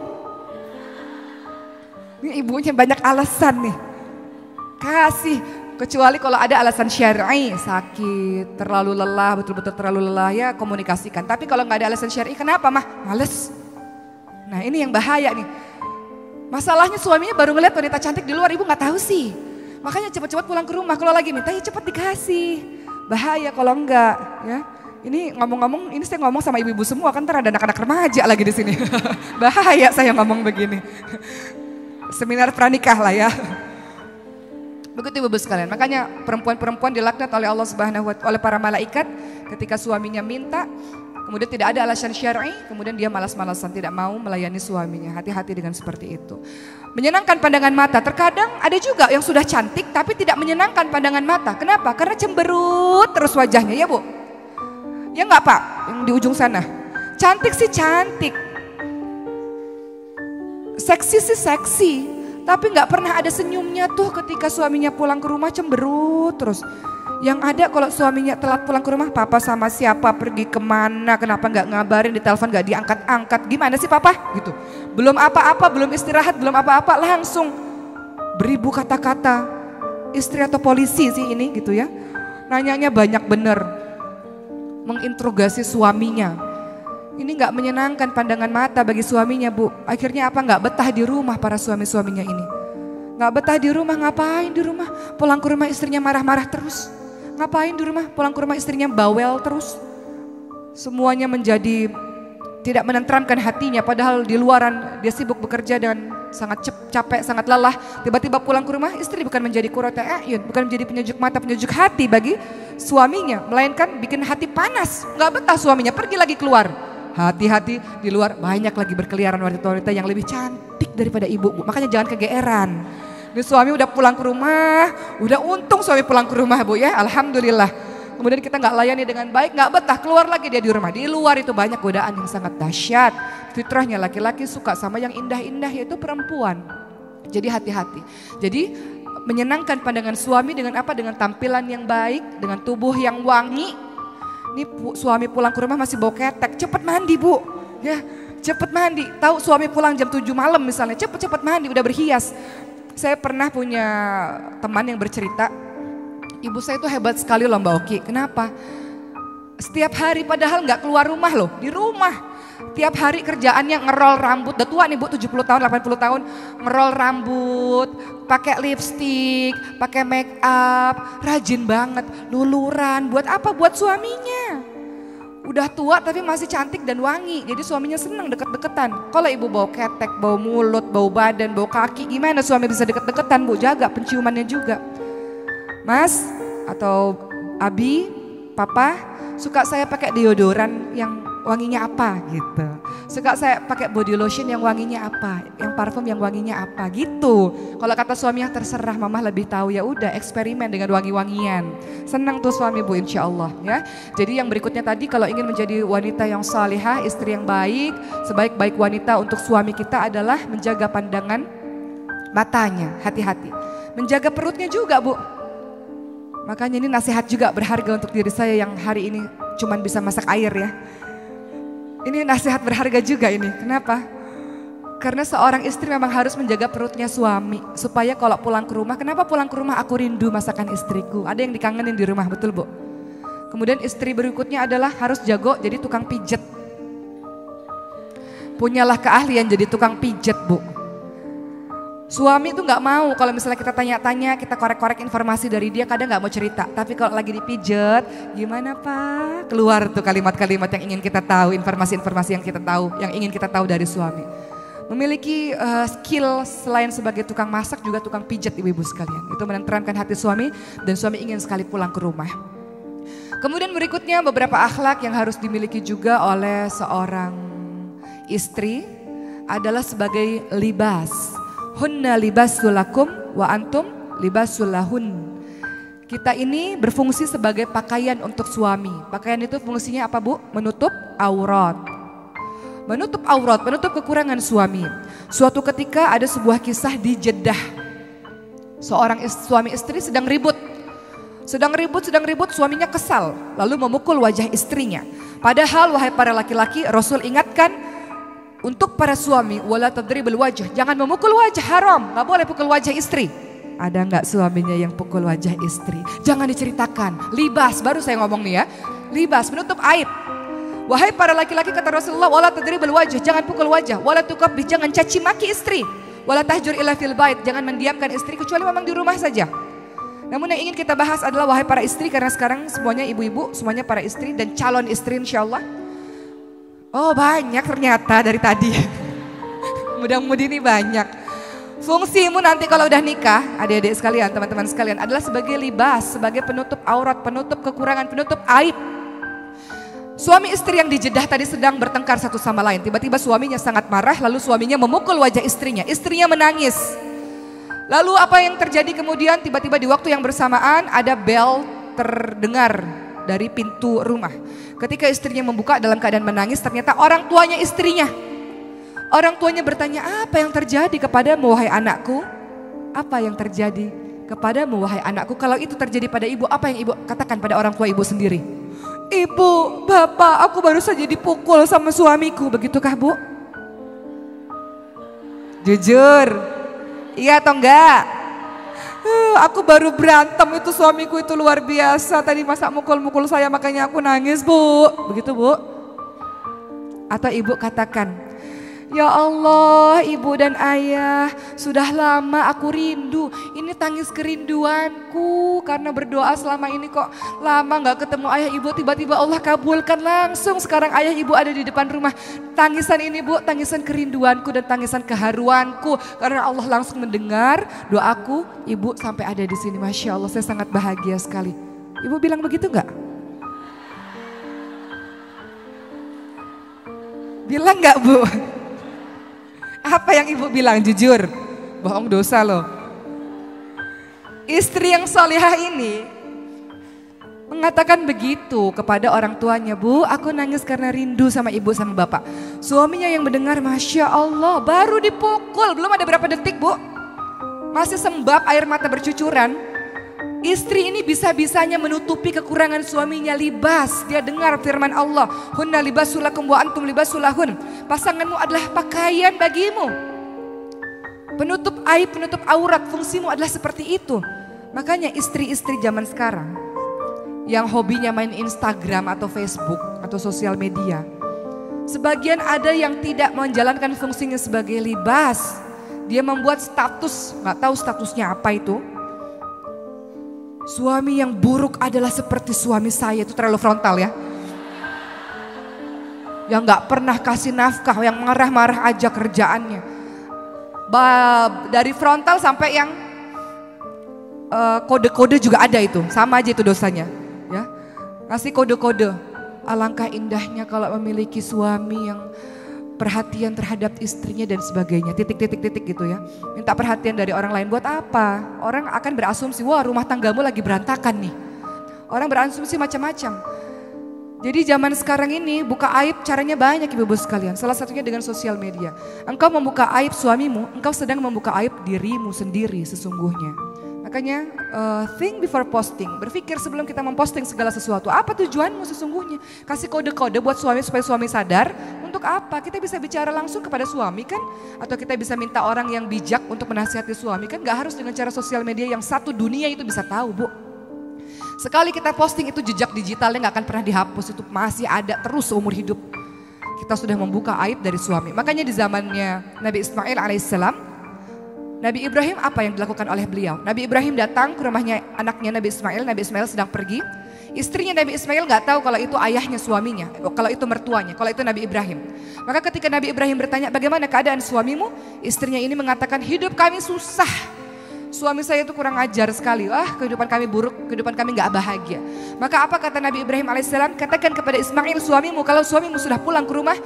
Ini ibunya banyak alasan nih. Kasih. Kecuali kalau ada alasan syar'i, sakit, terlalu lelah, betul-betul terlalu lelah ya komunikasikan. Tapi kalau nggak ada alasan syar'i, kenapa mah? Males. Nah ini yang bahaya nih. Masalahnya suaminya baru ngeliat wanita cantik di luar, ibu nggak tahu sih. Makanya cepat-cepat pulang ke rumah. Kalau lagi minta ya cepat dikasih. Bahaya kalau enggak ya. Ini ngomong-ngomong, ini saya ngomong sama ibu-ibu semua kan, ntar ada anak-anak remaja lagi di sini. Bahaya saya ngomong begini. Seminar pranikah lah ya. Begitu ibu-ibu sekalian. Makanya perempuan-perempuan dilaknat oleh Allah Subhanahu wa Ta'ala, oleh para malaikat ketika suaminya minta, kemudian tidak ada alasan syar'i, kemudian dia malas-malasan tidak mau melayani suaminya. Hati-hati dengan seperti itu. Menyenangkan pandangan mata. Terkadang ada juga yang sudah cantik tapi tidak menyenangkan pandangan mata. Kenapa? Karena cemberut terus wajahnya ya bu. Ya enggak pak? Yang di ujung sana. Cantik sih cantik. Seksi sih seksi, tapi nggak pernah ada senyumnya tuh ketika suaminya pulang ke rumah, cemberut terus. Yang ada kalau suaminya telat pulang ke rumah, papa sama siapa, pergi kemana, kenapa nggak ngabarin, di telepon nggak diangkat-angkat, gimana sih papa gitu. Belum apa-apa, belum istirahat, belum apa-apa langsung beribu kata-kata. Istri atau polisi sih ini gitu ya. Nanyanya banyak bener, menginterogasi suaminya. Ini nggak menyenangkan pandangan mata bagi suaminya bu. Akhirnya apa, nggak betah di rumah para suami-suaminya ini. Nggak betah di rumah, ngapain di rumah? Pulang ke rumah istrinya marah-marah terus. Ngapain di rumah? Pulang ke rumah istrinya bawel terus. Semuanya menjadi tidak menenteramkan hatinya. Padahal di luaran dia sibuk bekerja dan sangat capek, sangat lelah. Tiba-tiba pulang ke rumah, istri bukan menjadi qurrata a'yun, bukan menjadi penyejuk mata, penyejuk hati bagi suaminya. Melainkan bikin hati panas. Nggak betah suaminya, pergi lagi keluar. Hati-hati, di luar banyak lagi berkeliaran wanita-wanita yang lebih cantik daripada ibu. Makanya jangan kegeeran. Ini suami udah pulang ke rumah, udah untung suami pulang ke rumah bu ya, alhamdulillah. Kemudian kita nggak layani dengan baik, nggak betah, keluar lagi dia di rumah. Di luar itu banyak godaan yang sangat dahsyat. Fitrahnya laki-laki suka sama yang indah-indah, yaitu perempuan. Jadi hati-hati. Jadi menyenangkan pandangan suami dengan apa? Dengan tampilan yang baik, dengan tubuh yang wangi. Ini suami pulang ke rumah masih bau ketek, cepet mandi bu, ya cepet mandi. Tahu suami pulang jam 7 malam misalnya, cepet mandi, udah berhias. Saya pernah punya teman yang bercerita, ibu saya itu hebat sekali loh Mbak Oki. Kenapa? Setiap hari padahal nggak keluar rumah loh, di rumah. Tiap hari kerjaannya ngerol rambut, udah tua nih bu, 70 tahun, 80 tahun, ngerol rambut, pakai lipstik, pakai make up, rajin banget, luluran, buat apa? Buat suaminya. Udah tua tapi masih cantik dan wangi, jadi suaminya senang deket-deketan. Kalau ibu bau ketek, bau mulut, bau badan, bau kaki, gimana suami bisa deket-deketan bu? Jaga penciumannya juga. Mas atau Abi, Papa, suka saya pakai deodoran yang wanginya apa gitu. Suka saya pakai body lotion yang wanginya apa, yang parfum yang wanginya apa gitu. Kalau kata suaminya terserah, mama lebih tahu, ya udah eksperimen dengan wangi-wangian. Senang tuh suami bu insya Allah ya. Jadi yang berikutnya tadi, kalau ingin menjadi wanita yang salihah, istri yang baik, sebaik-baik wanita untuk suami kita adalah menjaga pandangan matanya, hati-hati. Menjaga perutnya juga bu. Makanya ini nasihat juga berharga untuk diri saya yang hari ini cuman bisa masak air ya. Ini nasihat berharga juga ini. Kenapa? Karena seorang istri memang harus menjaga perutnya suami. Supaya kalau pulang ke rumah, kenapa pulang ke rumah aku rindu masakan istriku. Ada yang dikangenin di rumah, betul Bu? Kemudian istri berikutnya adalah harus jago jadi tukang pijet. Punyalah keahlian jadi tukang pijet Bu. Suami itu gak mau kalau misalnya kita tanya-tanya, kita korek-korek informasi dari dia, kadang gak mau cerita. Tapi kalau lagi dipijet, gimana Pak? Keluar tuh kalimat-kalimat yang ingin kita tahu, informasi-informasi yang kita tahu, yang ingin kita tahu dari suami. Memiliki skill selain sebagai tukang masak juga tukang pijat ibu-ibu sekalian. Itu menenteramkan hati suami dan suami ingin sekali pulang ke rumah. Kemudian berikutnya beberapa akhlak yang harus dimiliki juga oleh seorang istri adalah sebagai libas. Hunna libasul lakum wa antum libasul lahun. Kita ini berfungsi sebagai pakaian untuk suami. Pakaian itu fungsinya apa Bu? Menutup aurat. Menutup aurat, menutup kekurangan suami. Suatu ketika ada sebuah kisah di Jeddah. Seorang suami istri sedang ribut. Sedang ribut, suaminya kesal. Lalu memukul wajah istrinya. Padahal wahai para laki-laki, Rasul ingatkan untuk para suami, wala tadribul wajah. Jangan memukul wajah, haram. Gak boleh pukul wajah istri. Ada gak suaminya yang pukul wajah istri? Jangan diceritakan. Libas, baru saya ngomong nih ya. Libas, menutup aib. Wahai para laki-laki kata Rasulullah, wala tadribul wajah, jangan pukul wajah, wala tukabbih, jangan caci maki istri, wala tahjur illa fil bait, jangan mendiamkan istri kecuali memang di rumah saja. Namun yang ingin kita bahas adalah wahai para istri, karena sekarang semuanya ibu-ibu, semuanya para istri dan calon istri insyaallah. Oh banyak ternyata dari tadi. Mudah-mudi ini banyak. Fungsimu nanti kalau udah nikah, adik-adik sekalian, teman-teman sekalian, adalah sebagai libas, sebagai penutup aurat, penutup kekurangan, penutup aib. Suami istri yang di Jeddah tadi sedang bertengkar satu sama lain. Tiba-tiba suaminya sangat marah, lalu suaminya memukul wajah istrinya. Istrinya menangis. Lalu apa yang terjadi kemudian? Tiba-tiba di waktu yang bersamaan ada bel terdengar dari pintu rumah. Ketika istrinya membuka dalam keadaan menangis, ternyata orang tuanya istrinya. Orang tuanya bertanya, apa yang terjadi kepadamu wahai anakku? Apa yang terjadi kepadamu wahai anakku? Kalau itu terjadi pada ibu, apa yang ibu katakan pada orang tua ibu sendiri? Ibu, bapak, aku baru saja dipukul sama suamiku, begitukah Bu? Jujur, iya atau enggak? Aku baru berantem, itu suamiku itu luar biasa, tadi masa mukul-mukul saya makanya aku nangis Bu, begitu Bu? Atau ibu katakan, ya Allah ibu dan ayah, sudah lama aku rindu, ini tangis kerinduanku karena berdoa selama ini kok lama gak ketemu ayah ibu, tiba-tiba Allah kabulkan langsung sekarang ayah ibu ada di depan rumah. Tangisan ini Bu, tangisan kerinduanku dan tangisan keharuanku karena Allah langsung mendengar doaku, ibu sampai ada di sini. Masya Allah, saya sangat bahagia sekali. Ibu bilang begitu gak? Bilang gak Bu? Apa yang ibu bilang? Jujur, bohong dosa loh. Istri yang solihah ini mengatakan begitu kepada orang tuanya, Bu, aku nangis karena rindu sama ibu sama bapak. Suaminya yang mendengar, Masya Allah, baru dipukul, belum ada berapa detik Bu, masih sembab air mata bercucuran. Istri ini bisa-bisanya menutupi kekurangan suaminya, libas. Dia dengar firman Allah, hunna libasul lakum wa antum libasul lahun. Pasanganmu adalah pakaian bagimu. Penutup aib, penutup aurat, fungsimu adalah seperti itu. Makanya istri-istri zaman sekarang yang hobinya main Instagram atau Facebook atau sosial media, sebagian ada yang tidak menjalankan fungsinya sebagai libas. Dia membuat status, nggak tahu statusnya apa itu. Suami yang buruk adalah seperti suami saya, itu terlalu frontal ya. Yang gak pernah kasih nafkah, yang marah-marah aja kerjaannya. Dari frontal sampai yang kode-kode juga ada itu, sama aja itu dosanya. Ya, kasih kode-kode. Alangkah indahnya kalau memiliki suami yang perhatian terhadap istrinya dan sebagainya, titik-titik-titik gitu ya. Minta perhatian dari orang lain buat apa? Orang akan berasumsi, wah rumah tanggamu lagi berantakan nih. Orang berasumsi macam-macam. Jadi zaman sekarang ini buka aib caranya banyak ibu-ibu sekalian. Salah satunya dengan sosial media. Engkau membuka aib suamimu, engkau sedang membuka aib dirimu sendiri sesungguhnya. Makanya think before posting, berpikir sebelum kita memposting segala sesuatu. Apa tujuanmu sesungguhnya? Kasih kode-kode buat suami supaya suami sadar untuk untuk apa? Kita bisa bicara langsung kepada suami kan? Atau kita bisa minta orang yang bijak untuk menasihati suami kan? Gak harus dengan cara sosial media yang satu dunia itu bisa tahu, Bu. Sekali kita posting itu jejak digitalnya gak akan pernah dihapus, itu masih ada terus seumur hidup. Kita sudah membuka aib dari suami. Makanya di zamannya Nabi Ismail alaihissalam, Nabi Ibrahim apa yang dilakukan oleh beliau? Nabi Ibrahim datang ke rumahnya anaknya Nabi Ismail sedang pergi. Istrinya Nabi Ismail gak tahu kalau itu ayahnya suaminya, kalau itu mertuanya, kalau itu Nabi Ibrahim. Maka ketika Nabi Ibrahim bertanya, bagaimana keadaan suamimu? Istrinya ini mengatakan, hidup kami susah. Suami saya itu kurang ajar sekali. Kehidupan kami buruk, kehidupan kami gak bahagia. Maka apa kata Nabi Ibrahim alaihissalam? Katakan kepada Ismail suamimu, kalau suamimu sudah pulang ke rumah,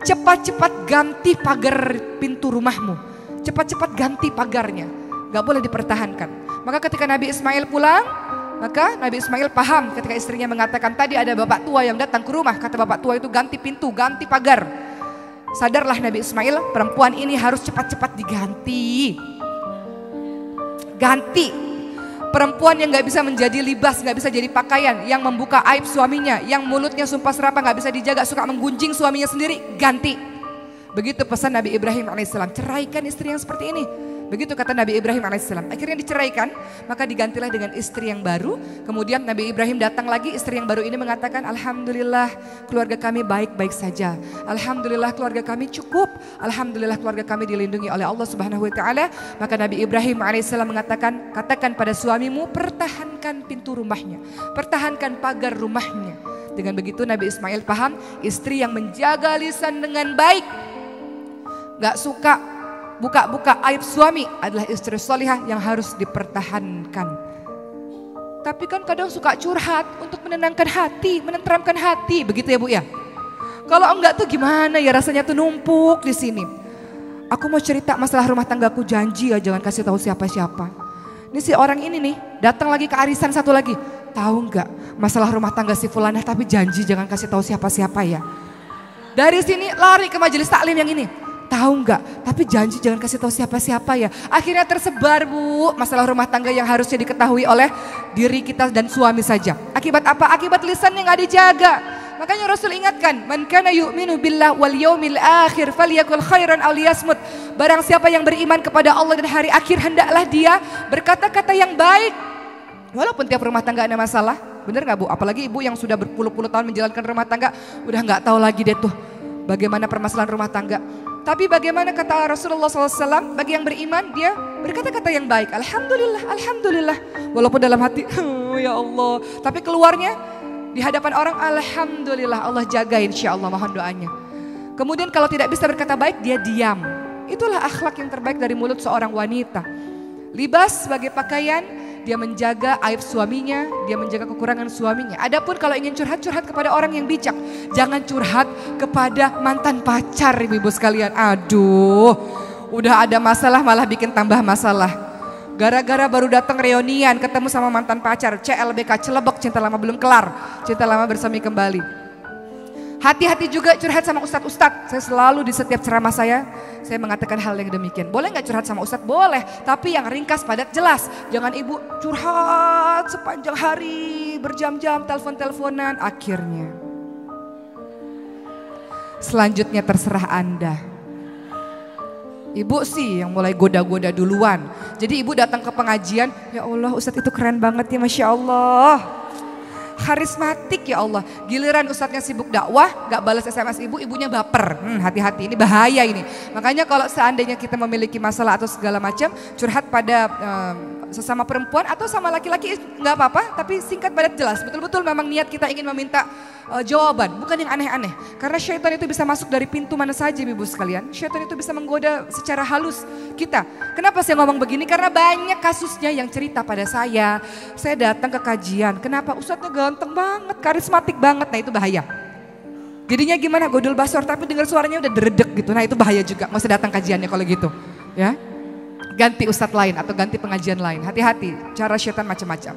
cepat-cepat ganti pagar pintu rumahmu. Cepat-cepat ganti pagarnya. Gak boleh dipertahankan. Maka ketika Nabi Ismail pulang, maka Nabi Ismail paham ketika istrinya mengatakan, tadi ada bapak tua yang datang ke rumah. Kata bapak tua itu ganti pintu, ganti pagar. Sadarlah Nabi Ismail, perempuan ini harus cepat-cepat diganti. Ganti. Perempuan yang gak bisa menjadi libas, gak bisa jadi pakaian, yang membuka aib suaminya, yang mulutnya sumpah serapah gak bisa dijaga, suka menggunjing suaminya sendiri, ganti. Begitu pesan Nabi Ibrahim alaihissalam, ceraikan istri yang seperti ini. Begitu kata Nabi Ibrahim alaihissalam. Akhirnya diceraikan, maka digantilah dengan istri yang baru. Kemudian Nabi Ibrahim datang lagi, istri yang baru ini mengatakan, alhamdulillah keluarga kami baik-baik saja. Alhamdulillah keluarga kami cukup. Alhamdulillah keluarga kami dilindungi oleh Allah Subhanahu wa taala. Maka Nabi Ibrahim alaihissalam mengatakan, katakan pada suamimu, pertahankan pintu rumahnya, pertahankan pagar rumahnya. Dengan begitu Nabi Ismail paham, istri yang menjaga lisan dengan baik, gak suka buka-buka aib suami adalah istri solihah yang harus dipertahankan. Tapi kan kadang suka curhat untuk menenangkan hati, menenteramkan hati, begitu ya Bu ya. Kalau enggak tuh gimana ya, rasanya tuh numpuk di sini. Aku mau cerita masalah rumah tanggaku, janji ya jangan kasih tahu siapa-siapa. Ini si orang ini nih datang lagi ke arisan satu lagi. Tahu enggak masalah rumah tangga si fulanah, tapi janji jangan kasih tahu siapa-siapa ya. Dari sini lari ke majelis taklim yang ini. Tahu enggak? Tapi janji jangan kasih tahu siapa-siapa ya. Akhirnya tersebar Bu, masalah rumah tangga yang harusnya diketahui oleh diri kita dan suami saja. Akibat apa? Akibat lisan yang gak dijaga. Makanya Rasul ingatkan, man kana yu'minu billah wal yaumil akhir falyakul khairan aw liyasmut. Barang siapa yang beriman kepada Allah dan hari akhir, hendaklah dia berkata-kata yang baik. Walaupun tiap rumah tangga ada masalah, bener gak Bu? Apalagi ibu yang sudah berpuluh-puluh tahun menjalankan rumah tangga, udah gak tahu lagi deh tuh bagaimana permasalahan rumah tangga. Tapi bagaimana kata Rasulullah SAW, bagi yang beriman dia berkata-kata yang baik. Alhamdulillah, Alhamdulillah. Walaupun dalam hati, ya Allah. Tapi keluarnya di hadapan orang, Alhamdulillah, Allah jaga insya Allah, mohon doanya. Kemudian kalau tidak bisa berkata baik, dia diam. Itulah akhlak yang terbaik dari mulut seorang wanita. Libas sebagai pakaian, dia menjaga aib suaminya, dia menjaga kekurangan suaminya. Adapun kalau ingin curhat kepada orang yang bijak. Jangan curhat kepada mantan pacar ibu-ibu sekalian. Aduh, udah ada masalah malah bikin tambah masalah. Gara-gara baru datang reunian ketemu sama mantan pacar, CLBK, celebek, cinta lama belum kelar, cinta lama bersemi kembali. Hati-hati juga curhat sama ustadz-ustadz. Saya selalu di setiap ceramah saya mengatakan hal yang demikian. Boleh gak curhat sama ustadz? Boleh, tapi yang ringkas, padat, jelas. Jangan ibu curhat sepanjang hari, berjam-jam, telepon-teleponan. Akhirnya selanjutnya terserah Anda. Ibu sih yang mulai goda-goda duluan. Jadi ibu datang ke pengajian, ya Allah ustadz itu keren banget ya, Masya Allah. Karismatik ya Allah. Giliran ustadznya sibuk dakwah, gak balas SMS ibu, ibunya baper. Hati-hati, ini bahaya ini. Makanya kalau seandainya kita memiliki masalah atau segala macam, curhat pada sesama perempuan atau sama laki-laki nggak apa-apa, tapi singkat padat jelas. Betul-betul memang niat kita ingin meminta jawaban, bukan yang aneh-aneh. Karena syaitan itu bisa masuk dari pintu mana saja ibu sekalian. Syaitan itu bisa menggoda secara halus kita. Kenapa saya ngomong begini? Karena banyak kasusnya yang cerita pada saya. Saya datang ke kajian, kenapa ustadznya ganteng banget, karismatik banget, nah itu bahaya. Jadinya gimana, godul basor tapi dengar suaranya udah deredek gitu, nah itu bahaya juga. Nggak usah datang kajiannya kalau gitu ya. Ganti ustadz lain atau ganti pengajian lain. Hati-hati, cara syaitan macam-macam.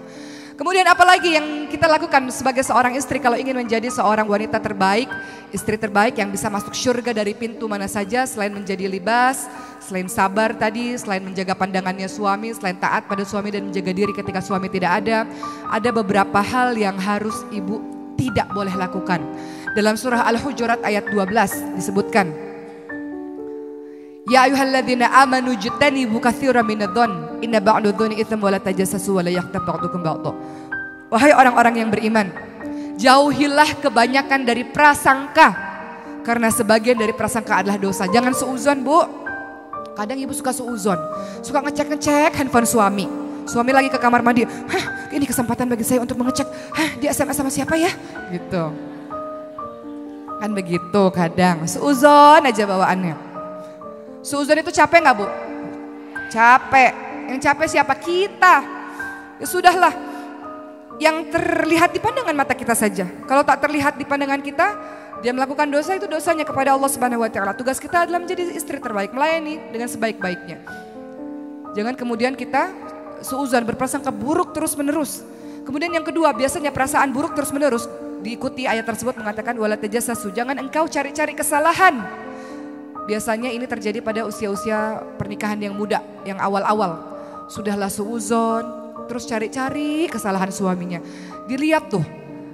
Kemudian apalagi yang kita lakukan sebagai seorang istri kalau ingin menjadi seorang wanita terbaik, istri terbaik yang bisa masuk surga dari pintu mana saja selain menjadi libas, selain sabar tadi, selain menjaga pandangannya suami, selain taat pada suami dan menjaga diri ketika suami tidak ada beberapa hal yang harus ibu tidak boleh lakukan. Dalam surah Al-Hujurat ayat 12 disebutkan, Ya ayyuhalladzina amanu jtanibu katsiran minadh-dhon inna ba'dadh-dhoni itsam wa la tajassasu wa la yaghtab ba'dukum ba'dha. Wahai orang-orang yang beriman, jauhilah kebanyakan dari prasangka, karena sebagian dari prasangka adalah dosa. Jangan suuzon, Bu. Kadang ibu suka suuzon, suka ngecek handphone suami. Suami lagi ke kamar mandi, ini kesempatan bagi saya untuk mengecek, dia SMS sama siapa ya? Gitu. Kan begitu kadang, suuzon aja bawaannya. Suuzon itu capek gak, Bu? Capek. Yang capek siapa? Kita. Ya sudahlah, yang terlihat di pandangan mata kita saja. Kalau tak terlihat di pandangan kita, dia melakukan dosa, itu dosanya kepada Allah Subhanahu wa taala. Tugas kita adalah menjadi istri terbaik, melayani dengan sebaik-baiknya. Jangan kemudian kita suuzon, berprasangka buruk terus-menerus. Kemudian yang kedua, biasanya perasaan buruk terus-menerus diikuti ayat tersebut mengatakan wala tajassasu, jangan engkau cari-cari kesalahan. Biasanya ini terjadi pada usia-usia pernikahan yang muda, yang awal-awal. Sudahlah suuzon, terus cari-cari kesalahan suaminya. Dilihat tuh,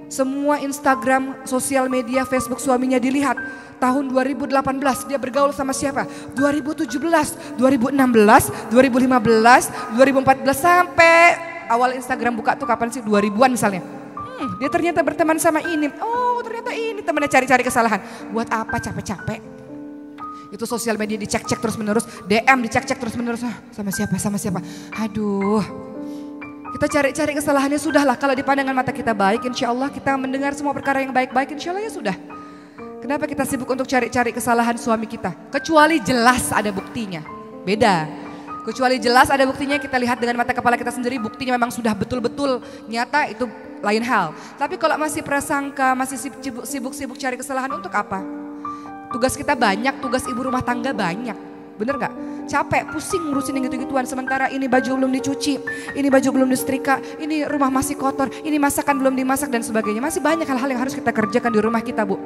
semua Instagram, sosial media, Facebook suaminya dilihat. Tahun 2018 dia bergaul sama siapa? 2017, 2016, 2015, 2014 sampai awal Instagram buka tuh kapan sih? 2000-an misalnya. Dia ternyata berteman sama ini. Oh ternyata ini temannya, cari-cari kesalahan. Buat apa capek-capek? Itu sosial media dicek-cek terus menerus, DM dicek-cek terus menerus. Sama siapa, sama siapa. Aduh. Kita cari-cari kesalahannya, sudahlah. Kalau di pandangan mata kita baik, insya Allah kita mendengar semua perkara yang baik-baik, insya Allah ya sudah. Kenapa kita sibuk untuk cari-cari kesalahan suami kita? Kecuali jelas ada buktinya, beda. Kecuali jelas ada buktinya, kita lihat dengan mata kepala kita sendiri, buktinya memang sudah betul-betul nyata, itu lain hal. Tapi kalau masih prasangka, masih sibuk-sibuk cari kesalahan, untuk apa? Tugas kita banyak, tugas ibu rumah tangga banyak. Bener gak? Capek, pusing ngurusin yang gitu-gituan. Sementara ini baju belum dicuci, ini baju belum disetrika, ini rumah masih kotor, ini masakan belum dimasak dan sebagainya. Masih banyak hal-hal yang harus kita kerjakan di rumah kita, Bu.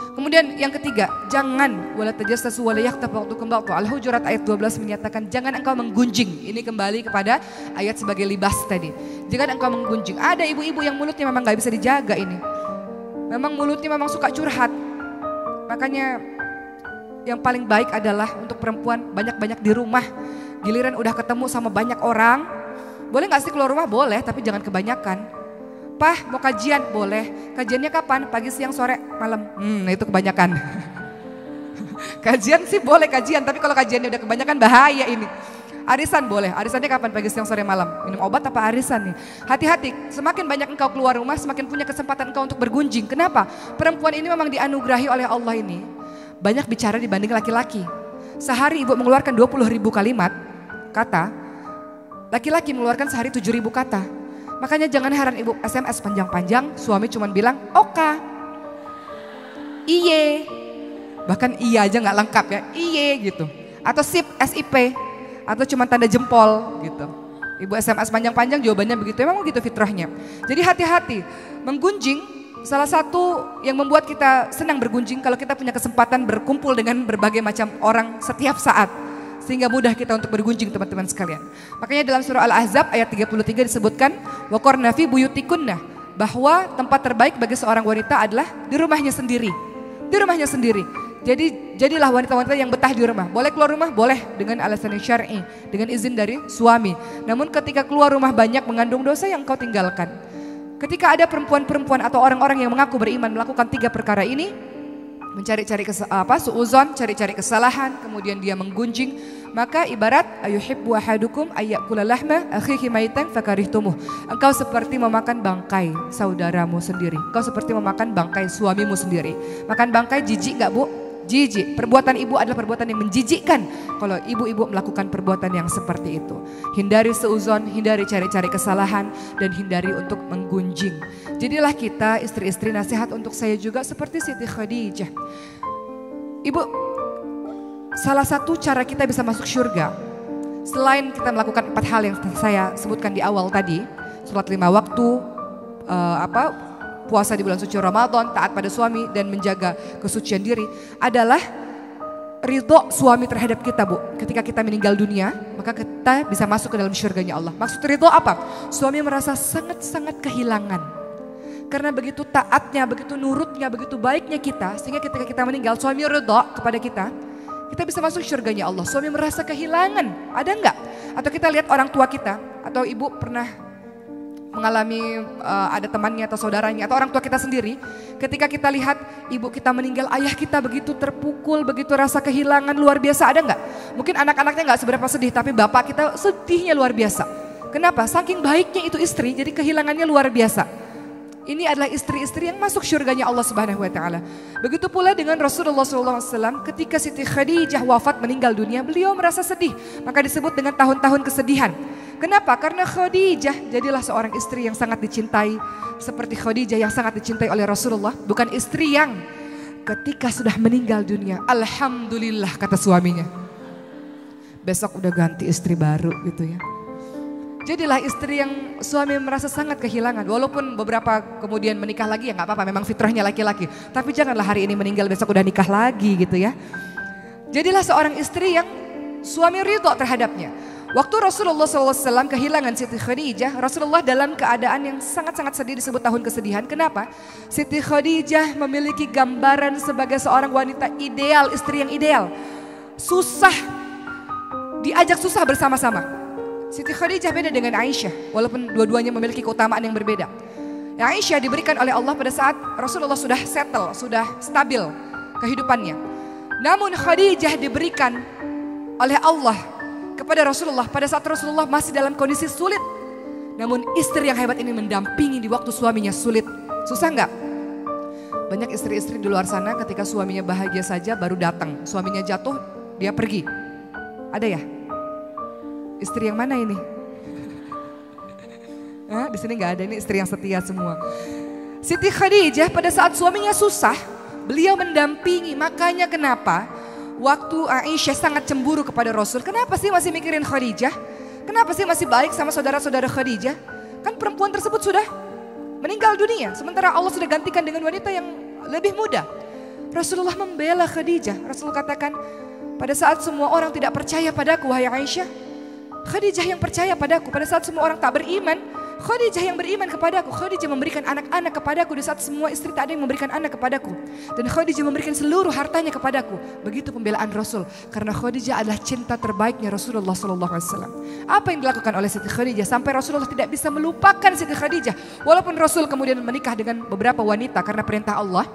Kemudian yang ketiga, jangan wala tajassasu wa la yaghtab ba'dukum ba'dha. Al-Hujurat ayat 12 menyatakan jangan engkau menggunjing. Ini kembali kepada ayat sebagai libas tadi. Jangan engkau menggunjing. Ada ibu-ibu yang mulutnya memang gak bisa dijaga ini. Memang mulutnya memang suka curhat. Makanya yang paling baik adalah untuk perempuan banyak-banyak di rumah. Giliran udah ketemu sama banyak orang, boleh gak sih keluar rumah? Boleh, tapi jangan kebanyakan. Pah, mau kajian? Boleh. Kajiannya kapan? Pagi, siang, sore, malam. Itu kebanyakan. Kajian sih boleh kajian, tapi kalau kajiannya udah kebanyakan bahaya ini. Arisan boleh, arisannya kapan? Pagi, siang, sore, malam. Minum obat apa arisan nih? Hati-hati, semakin banyak engkau keluar rumah, semakin punya kesempatan engkau untuk bergunjing. Kenapa? Perempuan ini memang dianugerahi oleh Allah ini banyak bicara dibanding laki-laki. Sehari ibu mengeluarkan 20.000 kalimat kata, laki-laki mengeluarkan sehari 7.000 kata. Makanya jangan heran ibu SMS panjang-panjang, suami cuma bilang oka, iye, bahkan iya aja gak lengkap ya, iye gitu. Atau sip, SIP, atau cuma tanda jempol gitu. Ibu SMS panjang-panjang jawabannya begitu, memang begitu fitrahnya. Jadi hati-hati, menggunjing salah satu yang membuat kita senang bergunjing kalau kita punya kesempatan berkumpul dengan berbagai macam orang setiap saat. Sehingga mudah kita untuk bergunjing teman-teman sekalian. Makanya dalam surah Al-Ahzab ayat 33 disebutkan wa qarna fi buyutikunna, bahwa tempat terbaik bagi seorang wanita adalah di rumahnya sendiri. Di rumahnya sendiri. Jadi jadilah wanita-wanita yang betah di rumah. Boleh keluar rumah? Boleh dengan alasan yang syar'i, dengan izin dari suami. Namun ketika keluar rumah banyak mengandung dosa yang kau tinggalkan. Ketika ada perempuan-perempuan atau orang-orang yang mengaku beriman melakukan 3 perkara ini, mencari-cari suuzon, cari-cari kesalahan, kemudian dia menggunjing, maka ibarat ayuhibbu ahadukum ayyakula lahma akhihi maitan fakarihtumuh. Engkau seperti memakan bangkai saudaramu sendiri. Engkau seperti memakan bangkai suamimu sendiri. Makan bangkai jijik gak, Bu? Jijik. Perbuatan ibu adalah perbuatan yang menjijikkan kalau ibu-ibu melakukan perbuatan yang seperti itu. Hindari seuzon, hindari cari-cari kesalahan, dan hindari untuk menggunjing. Jadilah kita istri-istri, nasihat untuk saya juga seperti Siti Khadijah. Ibu, salah satu cara kita bisa masuk surga, selain kita melakukan 4 hal yang saya sebutkan di awal tadi, sholat 5 waktu, puasa di bulan suci Ramadan, taat pada suami dan menjaga kesucian diri, adalah ridho suami terhadap kita, Bu. Ketika kita meninggal dunia, maka kita bisa masuk ke dalam syurganya Allah. Maksud ridho apa? Suami merasa sangat-sangat kehilangan. Karena begitu taatnya, begitu nurutnya, begitu baiknya kita, sehingga ketika kita meninggal suami ridha kepada kita bisa masuk surganya Allah. Suami merasa kehilangan, ada enggak? Atau kita lihat orang tua kita, atau ibu pernah mengalami ada temannya atau saudaranya, atau orang tua kita sendiri, ketika kita lihat ibu kita meninggal, ayah kita begitu terpukul, begitu rasa kehilangan luar biasa, ada enggak? Mungkin anak-anaknya enggak seberapa sedih, tapi bapak kita sedihnya luar biasa. Kenapa? Saking baiknya itu istri, jadi kehilangannya luar biasa. Ini adalah istri-istri yang masuk surganya Allah Subhanahu wa taala. Begitu pula dengan Rasulullah SAW ketika Siti Khadijah wafat meninggal dunia, beliau merasa sedih. Maka disebut dengan tahun-tahun kesedihan. Kenapa? Karena Khadijah jadilah seorang istri yang sangat dicintai. Seperti Khadijah yang sangat dicintai oleh Rasulullah. Bukan istri yang ketika sudah meninggal dunia, alhamdulillah kata suaminya, besok udah ganti istri baru gitu ya. Jadilah istri yang suami merasa sangat kehilangan. Walaupun beberapa kemudian menikah lagi ya gak apa-apa, memang fitrahnya laki-laki. Tapi janganlah hari ini meninggal besok udah nikah lagi gitu ya. Jadilah seorang istri yang suami ridho terhadapnya. Waktu Rasulullah SAW kehilangan Siti Khadijah, Rasulullah dalam keadaan yang sangat-sangat sedih, disebut tahun kesedihan. Kenapa? Siti Khadijah memiliki gambaran sebagai seorang wanita ideal, istri yang ideal. Susah, diajak susah bersama-sama. Siti Khadijah beda dengan Aisyah, walaupun dua-duanya memiliki keutamaan yang berbeda. Aisyah diberikan oleh Allah pada saat Rasulullah sudah settle, sudah stabil kehidupannya. Namun Khadijah diberikan oleh Allah kepada Rasulullah pada saat Rasulullah masih dalam kondisi sulit. Namun istri yang hebat ini mendampingi di waktu suaminya sulit. Susah enggak? Banyak istri-istri di luar sana ketika suaminya bahagia saja baru datang. Suaminya jatuh, dia pergi. Ada ya? Istri yang mana ini? Di sini nggak ada, ini istri yang setia semua. Siti Khadijah pada saat suaminya susah, beliau mendampingi. Makanya kenapa waktu Aisyah sangat cemburu kepada Rasul. Kenapa sih masih mikirin Khadijah? Kenapa sih masih baik sama saudara-saudara Khadijah? Kan perempuan tersebut sudah meninggal dunia. Sementara Allah sudah gantikan dengan wanita yang lebih muda. Rasulullah membela Khadijah. Rasulullah katakan, pada saat semua orang tidak percaya padaku, wahai Aisyah, Khadijah yang percaya padaku. Pada saat semua orang tak beriman, Khadijah yang beriman kepadaku. Khadijah memberikan anak-anak kepadaku di saat semua istri tak ada yang memberikan anak kepadaku. Dan Khadijah memberikan seluruh hartanya kepadaku. Begitu pembelaan Rasul. Karena Khadijah adalah cinta terbaiknya Rasulullah SAW. Apa yang dilakukan oleh Siti Khadijah sampai Rasulullah tidak bisa melupakan Siti Khadijah. Walaupun Rasul kemudian menikah dengan beberapa wanita karena perintah Allah.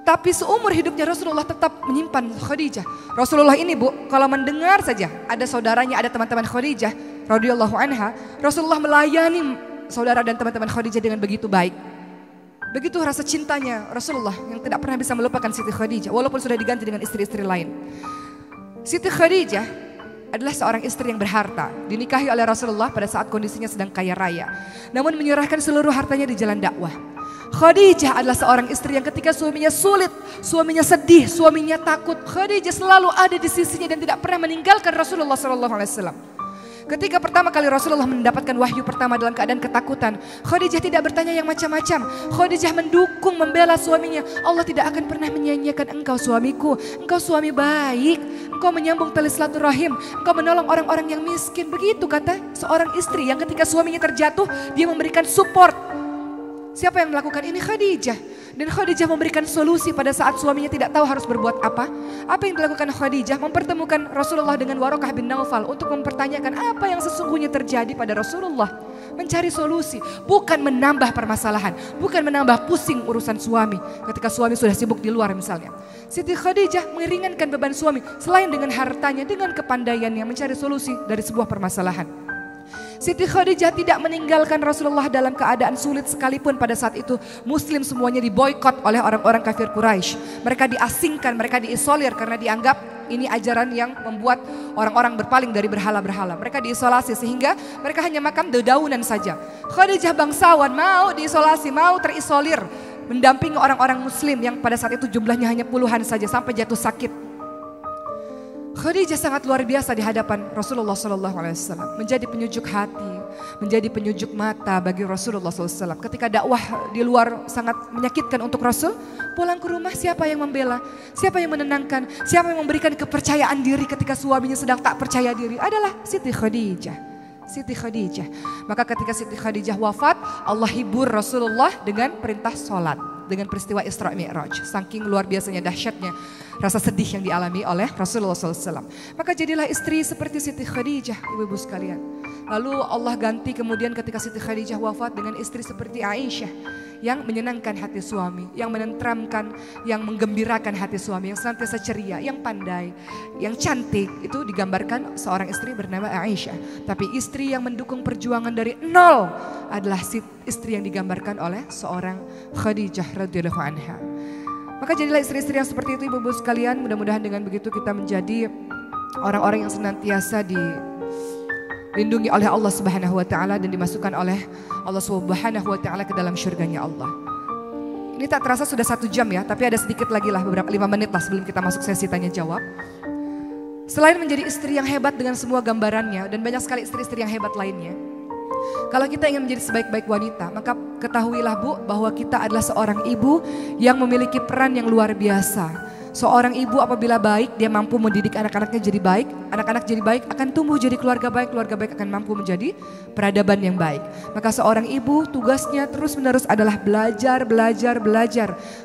Tapi seumur hidupnya Rasulullah tetap menyimpan Khadijah. Rasulullah ini bu, kalau mendengar saja ada saudaranya, ada teman-teman Khadijah radhiyallahu anha, Rasulullah melayani saudara dan teman-teman Khadijah dengan begitu baik. Begitu rasa cintanya Rasulullah yang tidak pernah bisa melupakan Siti Khadijah, walaupun sudah diganti dengan istri-istri lain. Siti Khadijah adalah seorang istri yang berharta, dinikahi oleh Rasulullah pada saat kondisinya sedang kaya raya. Namun menyerahkan seluruh hartanya di jalan dakwah. Khadijah adalah seorang istri yang ketika suaminya sulit, suaminya sedih, suaminya takut, Khadijah selalu ada di sisinya dan tidak pernah meninggalkan Rasulullah SAW. Ketika pertama kali Rasulullah mendapatkan wahyu pertama dalam keadaan ketakutan, Khadijah tidak bertanya yang macam-macam. Khadijah mendukung, membela suaminya. Allah tidak akan pernah menyia-nyiakan engkau suamiku. Engkau suami baik, engkau menyambung tali silaturahim, engkau menolong orang-orang yang miskin. Begitu kata seorang istri yang ketika suaminya terjatuh, dia memberikan support. Siapa yang melakukan ini? Khadijah. Dan Khadijah memberikan solusi pada saat suaminya tidak tahu harus berbuat apa. Apa yang dilakukan Khadijah? Mempertemukan Rasulullah dengan Warokah bin Naufal untuk mempertanyakan apa yang sesungguhnya terjadi pada Rasulullah. Mencari solusi, bukan menambah permasalahan, bukan menambah pusing urusan suami ketika suami sudah sibuk di luar misalnya. Siti Khadijah meringankan beban suami selain dengan hartanya, dengan kepandaiannya mencari solusi dari sebuah permasalahan. Siti Khadijah tidak meninggalkan Rasulullah dalam keadaan sulit sekalipun. Pada saat itu muslim semuanya diboykot oleh orang-orang kafir Quraisy. Mereka diasingkan, mereka diisolir karena dianggap ini ajaran yang membuat orang-orang berpaling dari berhala-berhala. Mereka diisolasi sehingga mereka hanya makan dedaunan saja. Khadijah bangsawan mau diisolasi, mau terisolir, mendampingi orang-orang muslim yang pada saat itu jumlahnya hanya puluhan saja sampai jatuh sakit. Khadijah sangat luar biasa di hadapan Rasulullah SAW. Menjadi penyejuk hati, menjadi penyejuk mata bagi Rasulullah SAW. Ketika dakwah di luar sangat menyakitkan untuk Rasul, pulang ke rumah siapa yang membela? Siapa yang menenangkan? Siapa yang memberikan kepercayaan diri ketika suaminya sedang tak percaya diri? Adalah Siti Khadijah. Siti Khadijah. Maka ketika Siti Khadijah wafat, Allah hibur Rasulullah dengan perintah sholat. Dengan peristiwa Isra Mi'raj. Saking luar biasanya dahsyatnya rasa sedih yang dialami oleh Rasulullah SAW. Maka jadilah istri seperti Siti Khadijah, ibu-ibu sekalian. Lalu Allah ganti kemudian ketika Siti Khadijah wafat dengan istri seperti Aisyah. Yang menyenangkan hati suami, yang menenteramkan, yang menggembirakan hati suami, yang senantiasa ceria, yang pandai, yang cantik. Itu digambarkan seorang istri bernama Aisyah. Tapi istri yang mendukung perjuangan dari nol adalah istri yang digambarkan oleh seorang Khadijah radhiyallahu anha. Maka jadilah istri-istri yang seperti itu ibu-ibu sekalian. Mudah-mudahan dengan begitu kita menjadi orang-orang yang senantiasa dilindungi oleh Allah Subhanahu wa taala dan dimasukkan oleh Allah Subhanahu wa taala ke dalam syurganya Allah. Ini tak terasa sudah 1 jam ya, tapi ada sedikit lagi lah, beberapa 5 menit lah sebelum kita masuk sesi tanya jawab. Selain menjadi istri yang hebat dengan semua gambarannya dan banyak sekali istri-istri yang hebat lainnya. Kalau kita ingin menjadi sebaik-baik wanita, maka ketahuilah Bu bahwa kita adalah seorang ibu yang memiliki peran yang luar biasa. Seorang ibu apabila baik, dia mampu mendidik anak-anaknya jadi baik. Anak-anak jadi baik akan tumbuh jadi keluarga baik akan mampu menjadi peradaban yang baik. Maka seorang ibu tugasnya terus-menerus adalah belajar.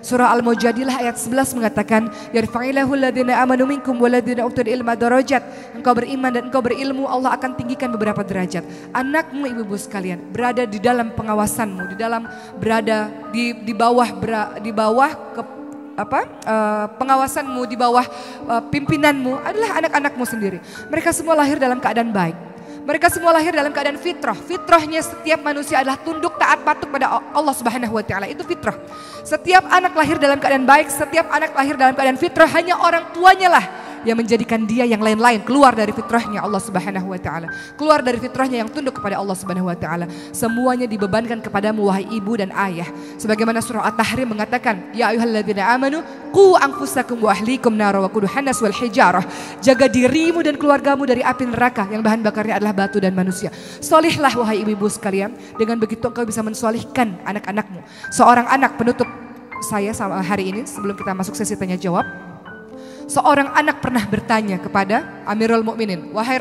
Surah Al-Mujadilah ayat 11 mengatakan, yarfa'illahu alladhina amanu minkum walladhina utul ilma darajat. Engkau beriman dan engkau berilmu, Allah akan tinggikan beberapa derajat. Anakmu ibu-ibu sekalian berada di dalam pengawasanmu, berada di bawah pengawasanmu, di bawah pimpinanmu adalah anak-anakmu sendiri. Mereka semua lahir dalam keadaan baik. Mereka semua lahir dalam keadaan fitrah. Fitrahnya setiap manusia adalah tunduk taat patuh pada Allah Subhanahu wa taala. Itu fitrah. Setiap anak lahir dalam keadaan baik, setiap anak lahir dalam keadaan fitrah, hanya orang tuanya lah yang menjadikan dia yang lain-lain keluar dari fitrahnya Allah Subhanahu wa taala. Keluar dari fitrahnya yang tunduk kepada Allah Subhanahu wa taala. Semuanya dibebankan kepadamu wahai ibu dan ayah. Sebagaimana surah At-Tahrim mengatakan, ya ayyuhalladzina amanu qu anfusakum wa ahlikum nara wa quduhan nas wal hijarah. Jaga dirimu dan keluargamu dari api neraka yang bahan bakarnya adalah batu dan manusia. Solihlah wahai ibu-ibu sekalian, dengan begitu engkau bisa mensolihkan anak-anakmu. Seorang anak penutup saya sama hari ini sebelum kita masuk sesi tanya jawab. Seorang anak pernah bertanya kepada Amirul Mukminin, wahai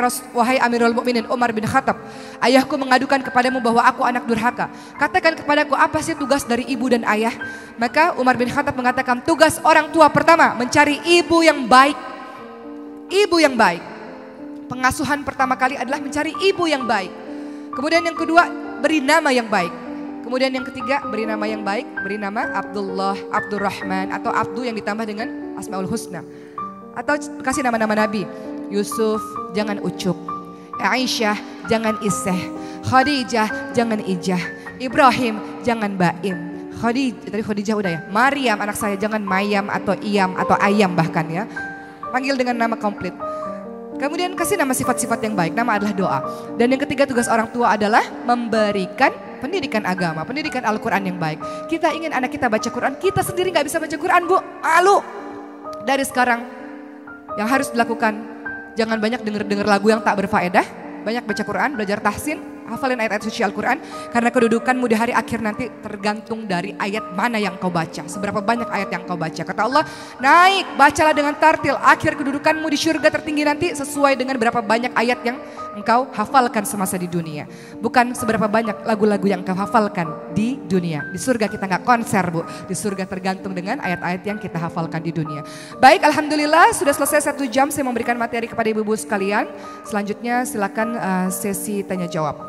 Amirul Mukminin Umar bin Khattab, ayahku mengadukan kepadamu bahwa aku anak durhaka. Katakan kepadaku apa sih tugas dari ibu dan ayah? Maka Umar bin Khattab mengatakan, tugas orang tua pertama mencari ibu yang baik. Ibu yang baik. Pengasuhan pertama kali adalah mencari ibu yang baik. Kemudian yang kedua, beri nama yang baik. Kemudian yang ketiga, beri nama yang baik, beri nama Abdullah, Abdurrahman, atau Abdu yang ditambah dengan Asmaul Husna. Atau kasih nama-nama Nabi. Yusuf, jangan Ucup. Aisyah, jangan Iseh. Khadijah, jangan Ijah. Ibrahim, jangan Baim. Tadi Khadijah udah ya. Maryam, anak saya, jangan Mayam atau Iyam atau Ayam bahkan ya. Panggil dengan nama komplit. Kemudian kasih nama sifat-sifat yang baik. Nama adalah doa. Dan yang ketiga tugas orang tua adalah memberikan pendidikan agama, pendidikan Al-Quran yang baik. Kita ingin anak kita baca Quran, kita sendiri gak bisa baca Quran Bu. Malu. Dari sekarang yang harus dilakukan, jangan banyak dengar lagu yang tak berfaedah, banyak baca Quran, belajar tahsin, hafalin ayat-ayat suci Al-Quran. Karena kedudukanmu di hari akhir nanti tergantung dari ayat mana yang kau baca, seberapa banyak ayat yang kau baca. Kata Allah, naik, bacalah dengan tartil, akhir kedudukanmu di surga tertinggi nanti sesuai dengan berapa banyak ayat yang engkau hafalkan semasa di dunia. Bukan seberapa banyak lagu-lagu yang engkau hafalkan di dunia. Di surga kita gak konser Bu, di surga tergantung dengan ayat-ayat yang kita hafalkan di dunia. Baik, alhamdulillah sudah selesai 1 jam saya memberikan materi kepada ibu-ibu sekalian. Selanjutnya silakan sesi tanya jawab.